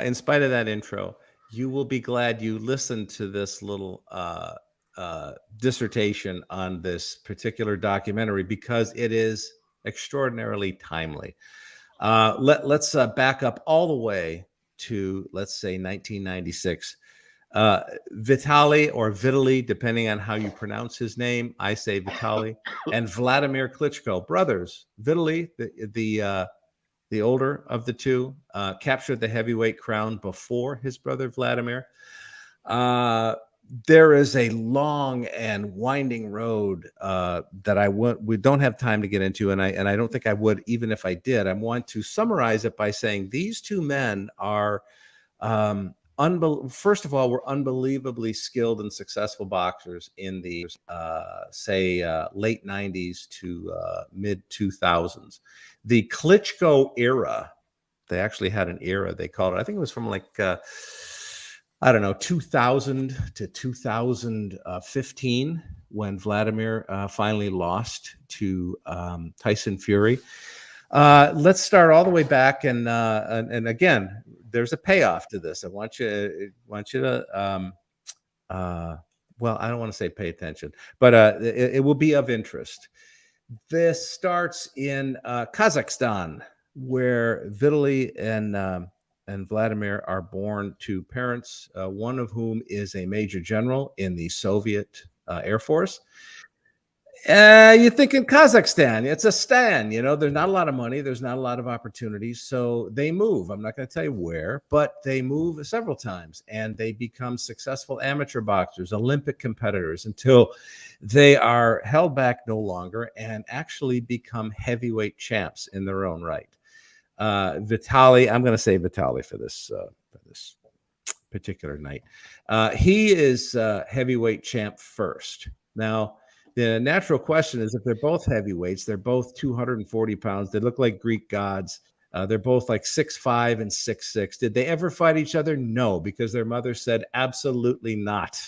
in spite of that intro, you will be glad you listened to this little dissertation on this particular documentary because it is extraordinarily timely. Let's back up all the way to, let's say, 1996. Vitaly or Vitaly, depending on how you pronounce his name, I say Vitaly, and Vladimir Klitschko, brothers. Vitaly, the older of the two, captured the heavyweight crown before his brother Vladimir. There is a long and winding road that we don't have time to get into, and I don't think I would even if I did. I want to summarize it by saying these two men are, first of all, were unbelievably skilled and successful boxers in the late 90s to mid 2000s. The Klitschko era, they actually had an era, they called it. I think it was from like, 2000 to 2015 when Vladimir finally lost to Tyson Fury. Let's start all the way back, and again, there's a payoff to this. I want you to, well, I don't want to say pay attention, but it will be of interest. This starts in Kazakhstan, where Vitaly and Vladimir are born to parents, one of whom is a major general in the Soviet Air Force. You think in Kazakhstan, it's a stan, there's not a lot of money. There's not a lot of opportunities. So they move. I'm not going to tell you where, but they move several times and they become successful amateur boxers, Olympic competitors, until they are held back no longer and actually become heavyweight champs in their own right. Vitaly, I'm going to say Vitaly for this particular night. He is heavyweight champ first. Now, the natural question is, if they're both heavyweights, they're both 240 pounds. They look like Greek gods. They're both like 6'5" and 6'6". Did they ever fight each other? No, because their mother said absolutely not.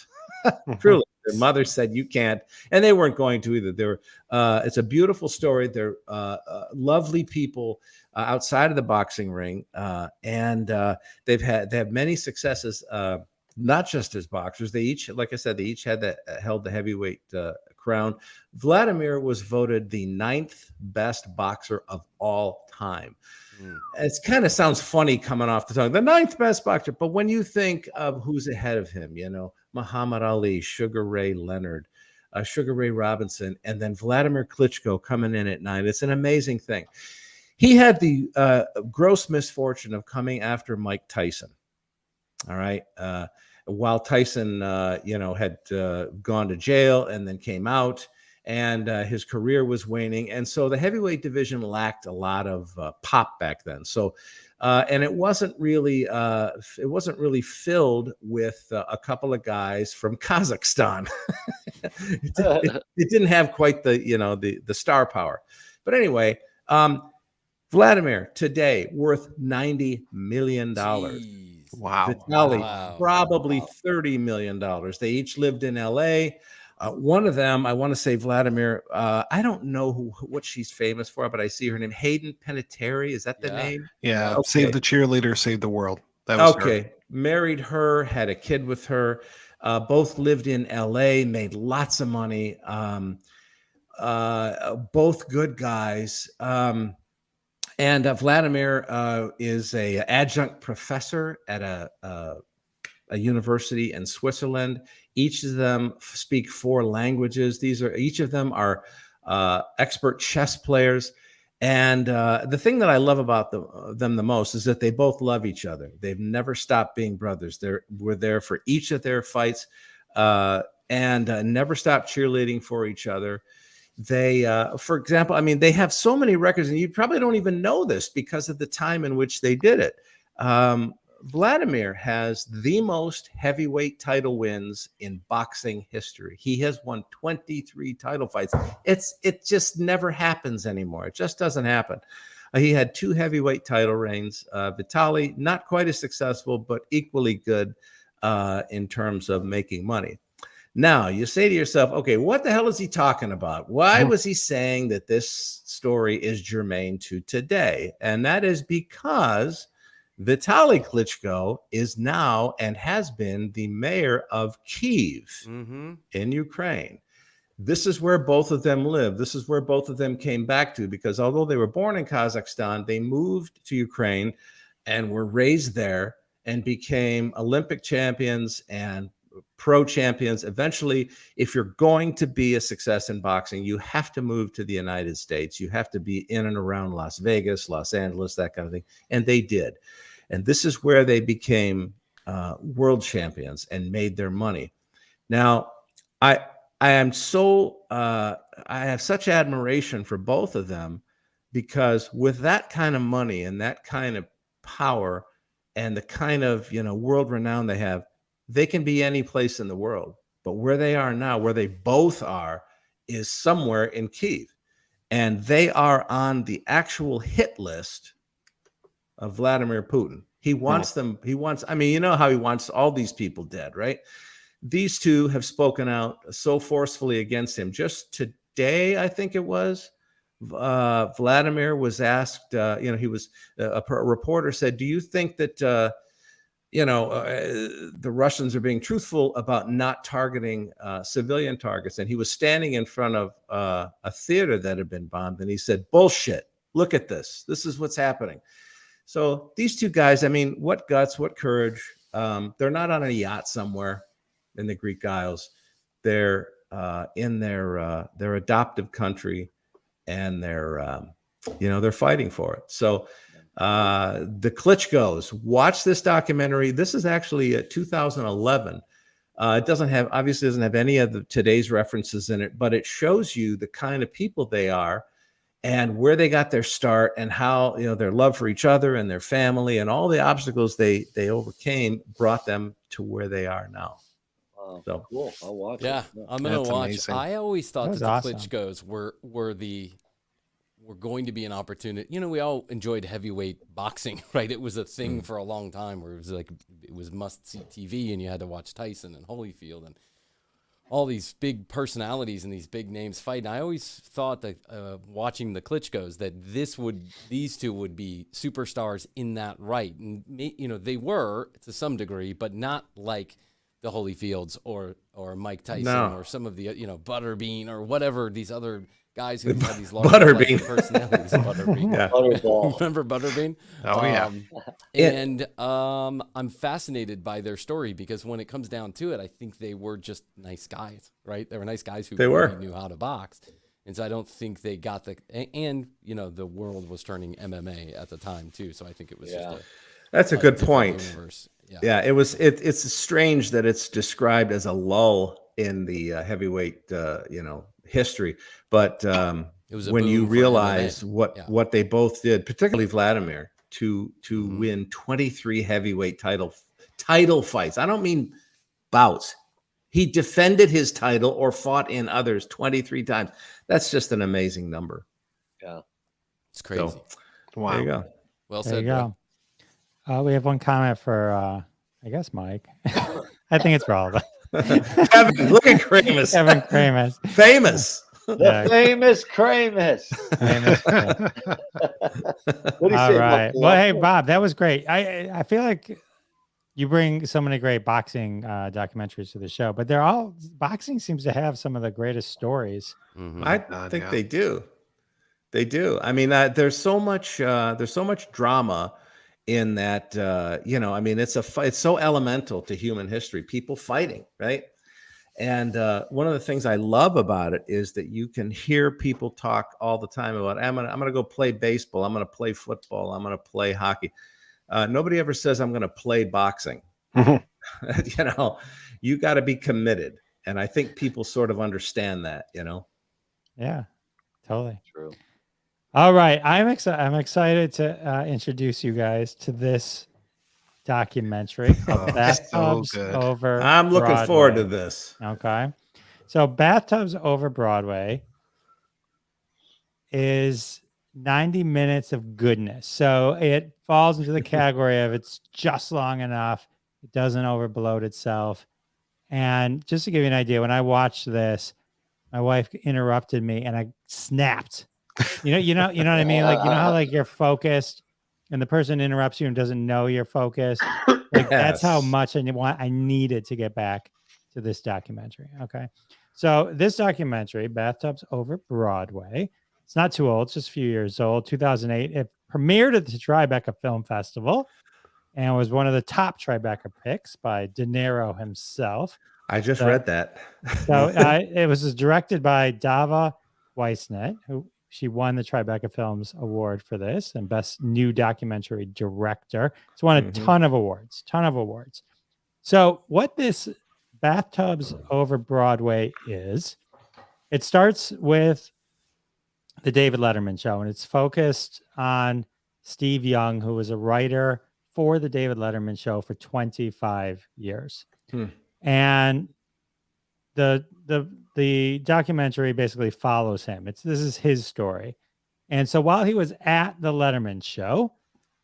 Truly, their mother said you can't, and they weren't going to either. They're it's a beautiful story. They're lovely people outside of the boxing ring, and they have many successes. Not just as boxers, they each, like I said, held the heavyweight crown. Vladimir was voted the 9th best boxer of all time. It kind of sounds funny coming off the tongue, the 9th best boxer. But when you think of who's ahead of him, Muhammad Ali, Sugar Ray Leonard, Sugar Ray Robinson, and then Vladimir Klitschko coming in at 9, it's an amazing thing. he had the gross misfortune of coming after Mike Tyson. All right. While Tyson, had gone to jail and then came out, and his career was waning, and so the heavyweight division lacked a lot of pop back then. So, and it wasn't really filled with a couple of guys from Kazakhstan. it didn't have quite the star power. But anyway, Vladimir today worth $90 million. Wow. Vitaly, probably $30 million. They each lived in LA. One of them, I want to say Vladimir, I don't know what she's famous for, but I see her name, Hayden Panettiere. Is that the name? Yeah. Okay. Save the cheerleader, save the world. That was okay. her. Married her, had a kid with her. Both lived in LA, made lots of money. Both good guys. And Vladimir is a adjunct professor at a university in Switzerland. Each of them speak 4 languages. Each of them are expert chess players. And the thing that I love about them the most is that they both love each other. They've never stopped being brothers. We're there for each of their fights and never stopped cheerleading for each other. They, for example, I mean, they have so many records, and you probably don't even know this because of the time in which they did it. Vladimir has the most heavyweight title wins in boxing history. He has won 23 title fights. It just never happens anymore. It just doesn't happen. He had 2 heavyweight title reigns. Vitaly, not quite as successful, but equally good in terms of making money. Now, you say to yourself, okay, what the hell is he talking about? Why was he saying that this story is germane to today? And that is because Vitaly Klitschko is now and has been the mayor of Kyiv in Ukraine. This is where both of them live. This is where both of them came back to, because although they were born in Kazakhstan, they moved to Ukraine and were raised there and became Olympic champions and pro champions. Eventually, if you're going to be a success in boxing, you have to move to the United States. You have to be in and around Las Vegas, Los Angeles, that kind of thing. And they did. And this is where they became world champions and made their money. Now, I have such admiration for both of them, because with that kind of money and that kind of power and the kind of world renown they have, they can be any place in the world. But where they are now, where they both are, is somewhere in Kyiv. And they are on the actual hit list of Vladimir Putin. He wants them. I mean, you know how he wants all these people dead, right? These two have spoken out so forcefully against him. Just today, I think it was, Vladimir was asked, he was, a reporter said, do you think that, the Russians are being truthful about not targeting civilian targets? And he was standing in front of a theater that had been bombed, and he said, bullshit, look at this. This is what's happening. So these two guys, I mean, what guts, what courage. They're not on a yacht somewhere in the Greek Isles. They're in their adoptive country, and they're fighting for it. So the Klitschkos, watch this documentary. This is actually 2011. It doesn't have any of today's references in it, but it shows you the kind of people they are and where they got their start, and how their love for each other and their family and all the obstacles they overcame brought them to where they are now. So cool. I'll watch it. Yeah, I'm gonna That's watch. amazing. I always thought that That the was awesome. Klitschkos were going to be an opportunity. We all enjoyed heavyweight boxing, right? It was a thing for a long time where it was must-see TV, and you had to watch Tyson and Holyfield and all these big personalities and these big names fight. And I always thought that watching the Klitschkos, that these two would be superstars in that right. And they were to some degree, but not like the Holyfields or Mike Tyson or some of the Butterbean or whatever, these other guys who have these large personalities. Butterbean. Yeah. Butterball. Remember Butterbean? Oh, yeah. And I'm fascinated by their story, because when it comes down to it, I think they were just nice guys, right? They were nice guys who really knew how to box. And so I don't think they got and the world was turning MMA at the time too. So I think it was just That's a good point. Universe. Yeah, it was. It's strange that it's described as a lull in the heavyweight, history. But It was a when you boom for realize MMA. what they both did, particularly Vladimir, to win 23 heavyweight title fights. I don't mean bouts. He defended his title or fought in others 23 times. That's just an amazing number. Yeah, it's crazy. So, Wow. there you go. Well There said, you bro. go. We have one comment for, I guess, Mike. I think it's for all of us. Kevin, look at Kramus. Kevin Kramus. Famous. the famous Kramus. Famous. What do you All say? right. Buffalo? Well, hey, Bob, that was great. I feel like you bring so many great boxing documentaries to the show, but boxing seems to have some of the greatest stories. I think they do. They do. I mean, there's so much drama in that. I mean, it's so elemental to human history. People fighting, right? And one of the things I love about it is that you can hear people talk all the time about, I'm gonna go play baseball, I'm gonna play football, I'm gonna play hockey. Nobody ever says I'm gonna play boxing. You got to be committed, and I think people sort of understand that. Yeah, totally. True. All right, I'm excited to introduce you guys to this documentary called Bathtubs Over I'm looking Broadway. forward to this. Okay. So Bathtubs Over Broadway is 90 minutes of goodness. So it falls into the category of it's just long enough. It doesn't overbloat itself. And just to give you an idea, when I watched this, my wife interrupted me and I snapped. You know what I mean? Like, how like you're focused and the person interrupts you and doesn't know you're focused. Like that's how much I needed to get back to this documentary. Okay. So this documentary, Bathtubs Over Broadway, it's not too old. It's just a few years old. 2008. It premiered at the Tribeca Film Festival and was one of the top Tribeca picks by De Niro himself. I just read that. So it was directed by Dava Weissnet, who she won the Tribeca Films Award for this and Best New Documentary Director. It's won a ton of awards. So what this Bathtubs Over Broadway is, it starts with the David Letterman show, and it's focused on Steve Young, who was a writer for the David Letterman show for 25 years. And the documentary basically follows him. This is his story. And so while he was at the Letterman show,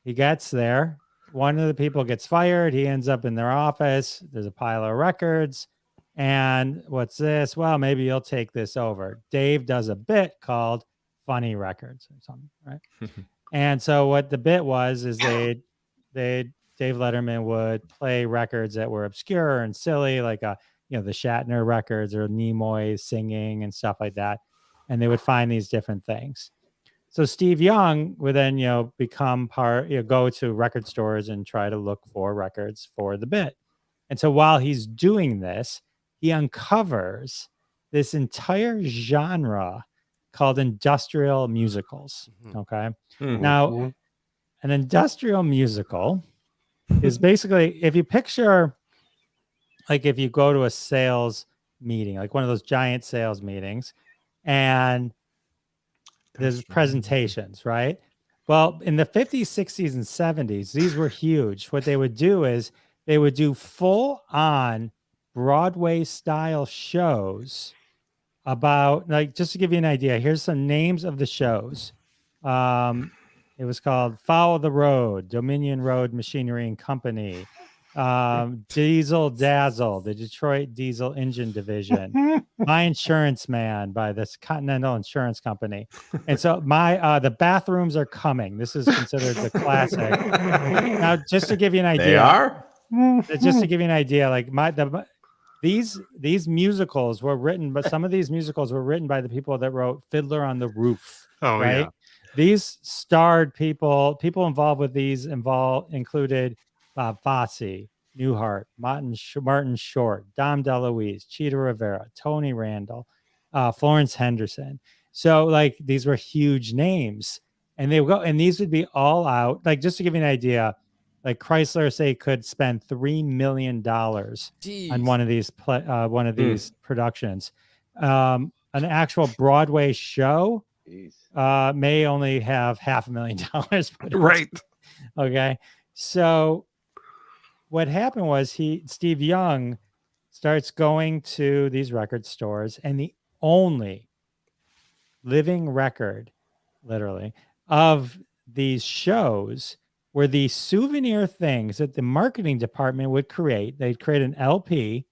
he gets there. One of the people gets fired. He ends up in their office. There's a pile of records. And what's this? Well, maybe you'll take this over. Dave does a bit called Funny Records or something, right? And so what the bit was is Dave Letterman would play records that were obscure and silly, like the Shatner records or Nimoy singing and stuff like that. And they would find these different things. So Steve Young would then, become go to record stores and try to look for records for the bit. And so while he's doing this, he uncovers this entire genre called industrial musicals. Okay. Now, an industrial musical is basically, if you picture, like if you go to a sales meeting, like one of those giant sales meetings, and there's presentations, right? Well, in the 50s, 60s, and 70s, these were huge. What they would do is they would do full-on Broadway style shows about, like, just to give you an idea, here's some names of the shows. It was called Follow the Road, Dominion Road Machinery and Company, Diesel Dazzle, the Detroit Diesel Engine Division, My Insurance Man by this Continental Insurance Company. And so the Bathrooms Are Coming. This is considered the classic. Now, just to give you an idea. They are? Just to give you an idea, like these musicals were written, but some of these musicals were written by the people that wrote Fiddler on the Roof. Oh, right? yeah. These starred people involved with these included Bob Fosse, Newhart, Martin Short, Dom DeLuise, Cheetah Rivera, Tony Randall, Florence Henderson. So like these were huge names, and they would go, and these would be all out. Like just to give you an idea, like Chrysler say could spend $3 million on one of these productions. An actual Broadway show may only have $500,000 put into Right. it. Okay, so what happened was Steve Young starts going to these record stores, and the only living record, literally, of these shows were these souvenir things that the marketing department would create. They'd create an LP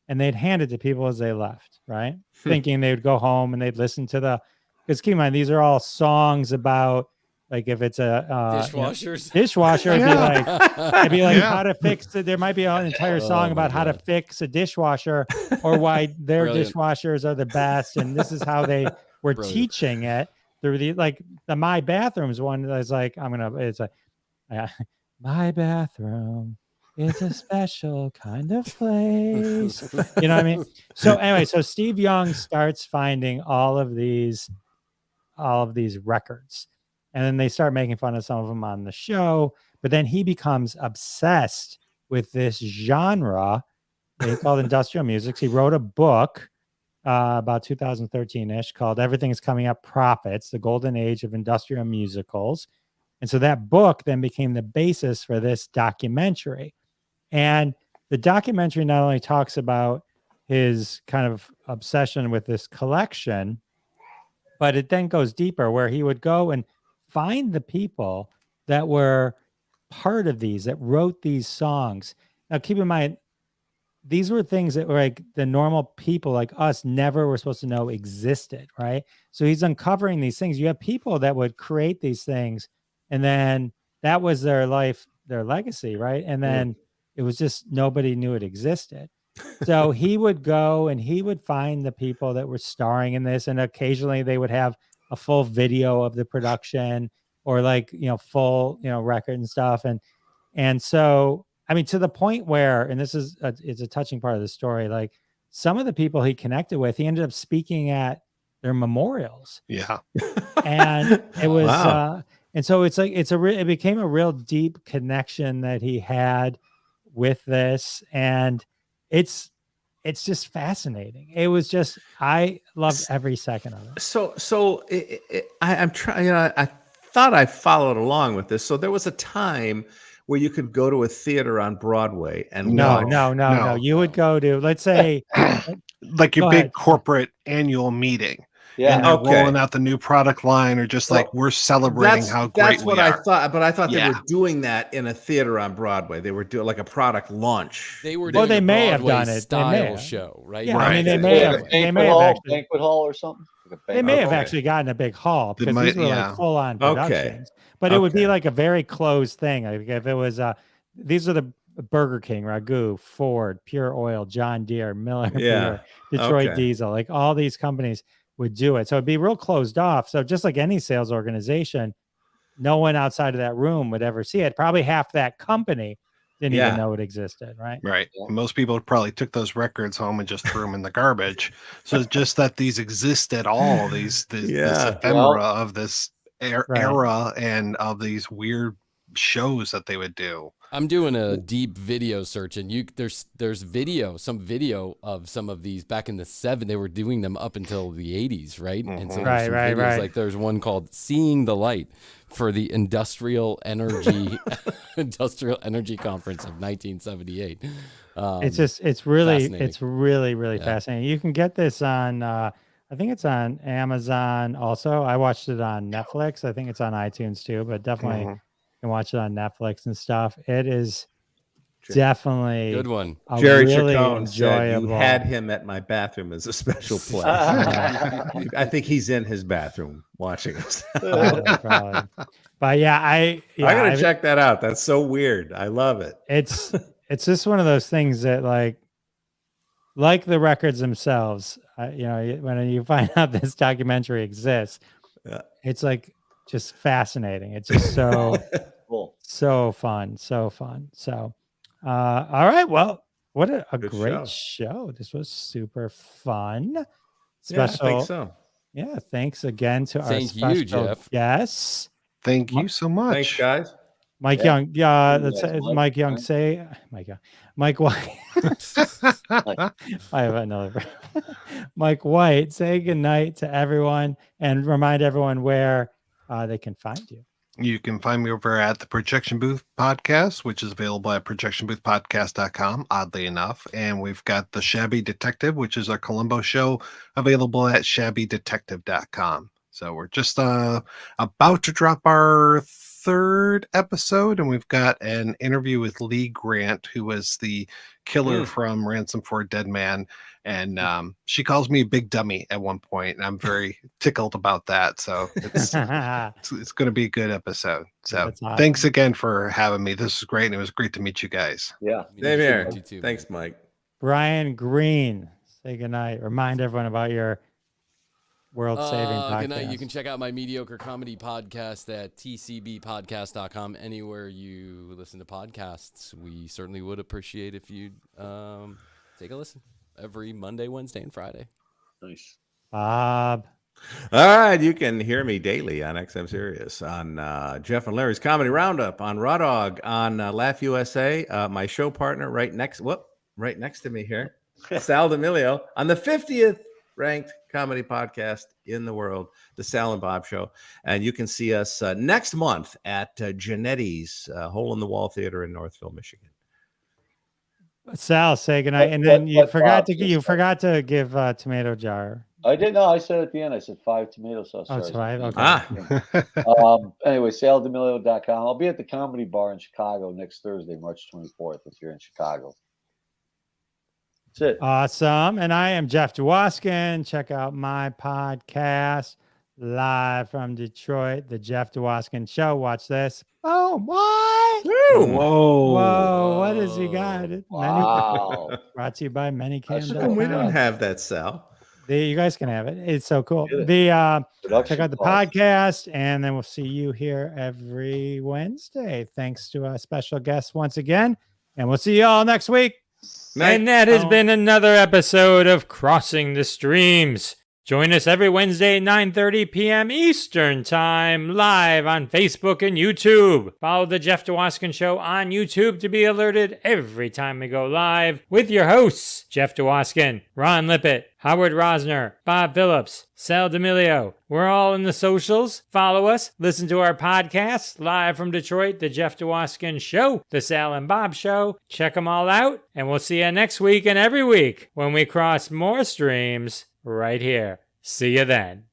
and they'd hand it to people as they left, right? Thinking they would go home and they'd listen to because keep in mind, these are all songs about, like, if it's a Dishwashers. Dishwasher, it'd be like how to fix it. There might be an entire song about how to fix a dishwasher or why their dishwashers are the best. And this is how they were teaching it through the My Bathrooms one. Is like, it's like, my bathroom is a special kind of place. You know what I mean? So anyway, so Steve Young starts finding all of these records. And then they start making fun of some of them on the show. But then he becomes obsessed with this genre they called industrial music. He wrote a book about 2013-ish called Everything is Coming Up Profits, the Golden Age of Industrial Musicals. And so that book then became the basis for this documentary. And the documentary not only talks about his kind of obsession with this collection, but it then goes deeper, where he would go and find the people that were part of these, that wrote these songs. Now, keep in mind, these were things that were like the normal people like us never were supposed to know existed, right? So he's uncovering these things. You have people that would create these things, and then that was their life, their legacy, right? And then it was just nobody knew it existed. So he would go and he would find the people that were starring in this, and occasionally they would have a full video of the production or full record and stuff. And so, I mean, to the point where, and this is it's a touching part of the story, like some of the people he connected with, he ended up speaking at their memorials. Yeah. And it was and so it's like it became a real deep connection that he had with this, and it's just fascinating. It was just, I loved every second of it. So I'm trying. I thought I followed along with this. So there was a time where you could go to a theater on Broadway and no. You would go to, let's say, like your big corporate annual meeting. Yeah. And they're rolling out the new product line, or just like we're celebrating how great that's what we I are. thought, but I thought they were doing that in a theater on Broadway. They were doing like a product launch. They were doing they a may have Broadway done it. style show, right? Yeah, Right. I mean, they may have actually, banquet hall or something. they may have actually gotten a big hall, because these were like full on productions. But it would be like a very closed thing. Like if it was these are the Burger King, Ragu, Ford, Pure Oil, John Deere, Miller, Beer, Detroit Diesel, like all these companies would do it. So it'd be real closed off. So just like any sales organization, no one outside of that room would ever see it. Probably half that company didn't even know it existed, right? Right. Yeah. Most people probably took those records home and just threw them in the garbage. So it's just that these exist at all, this ephemera of this era and of these weird shows that they would do. I'm doing a deep video search, and there's some video of some of these back in the 70s. They were doing them up until the 80s, right? And so there's some videos, like there's one called "Seeing the Light" for the Industrial Energy Conference of 1978. It's really fascinating. You can get this on I think it's on Amazon also. I watched it on Netflix. I think it's on iTunes too, but definitely can watch it on Netflix and stuff. It is definitely good one. Jerry really Chacon said, "You enjoyable. had him at my bathroom as a special place." I think he's in his bathroom watching us. Probably. But I gotta check that out. That's so weird. I love it. It's just one of those things that like the records themselves. When you find out this documentary exists, it's like just fascinating. It's just so cool. So fun. So all right, well, what a great show. This was super fun. special. I think so. Yeah, thanks again to our Thank special you, Jeff. guests. Thank you so much. Thanks, guys. Mike Yeah. Young, yeah, Thank you, that's guys. Mike Young. Mike. Say, Mike Young, Mike White. I have another. Mike White, say goodnight to everyone and remind everyone where they can find you. You can find me over at the Projection Booth Podcast, which is available at projectionboothpodcast.com, oddly enough. And we've got the Shabby Detective, which is our Columbo show, available at shabbydetective.com. So we're just about to drop our third episode, and we've got an interview with Lee Grant, who was the killer from Ransom for a Dead Man. And she calls me a big dummy at one point, and I'm very tickled about that. So it's going to be a good episode. So That's awesome. Thanks again for having me. This is great, and it was great to meet you guys. Yeah. Same here. You too, Thanks, man. Mike. Brian Green, say goodnight. Remind everyone about your world-saving podcast. Good night. You can check out my mediocre comedy podcast at tcbpodcast.com. Anywhere you listen to podcasts, we certainly would appreciate if you'd take a listen every Monday, Wednesday, and Friday. Nice. Bob. All right, you can hear me daily on XM Sirius, on Jeff and Larry's Comedy Roundup, on Raw Dog, on Laugh USA. My show partner right next to me here, Sal D'Amelio, on the 50th ranked comedy podcast in the world, The Sal and Bob Show. And you can see us next month at Janetti's Hole in the Wall Theater in Northville, Michigan. Sal, say goodnight. And then you forgot to give Tomato Jar. I didn't know. I said at the end, I said 5 tomato sauce. Oh, it's 5? Okay. Anyway, saldemilio.com. I'll be at the Comedy Bar in Chicago next Thursday, March 24th, if you're in Chicago. That's it. Awesome. And I am Jeff Dwoskin. Check out my podcast live from Detroit, The Jeff Dwoskin Show. Watch this. Oh, what? Whoa. What has he got? Wow. Brought to you by We ManyCam.com. don't have that, Sal. You guys can have it. It's so cool. Get it. Check out the podcast, and then we'll see you here every Wednesday. Thanks to our special guests once again, and we'll see you all next week. And that has been another episode of Crossing the Streams. Join us every Wednesday at 9:30 p.m. Eastern Time, live on Facebook and YouTube. Follow The Jeff Dwoskin Show on YouTube to be alerted every time we go live with your hosts, Jeff Dwoskin, Ron Lippett, Howard Rosner, Bob Phillips, Sal D'Amelio. We're all in the socials. Follow us. Listen to our podcast, live from Detroit, The Jeff Dwoskin Show, The Sal and Bob Show. Check them all out, and we'll see you next week and every week when we cross more streams right here. See you then.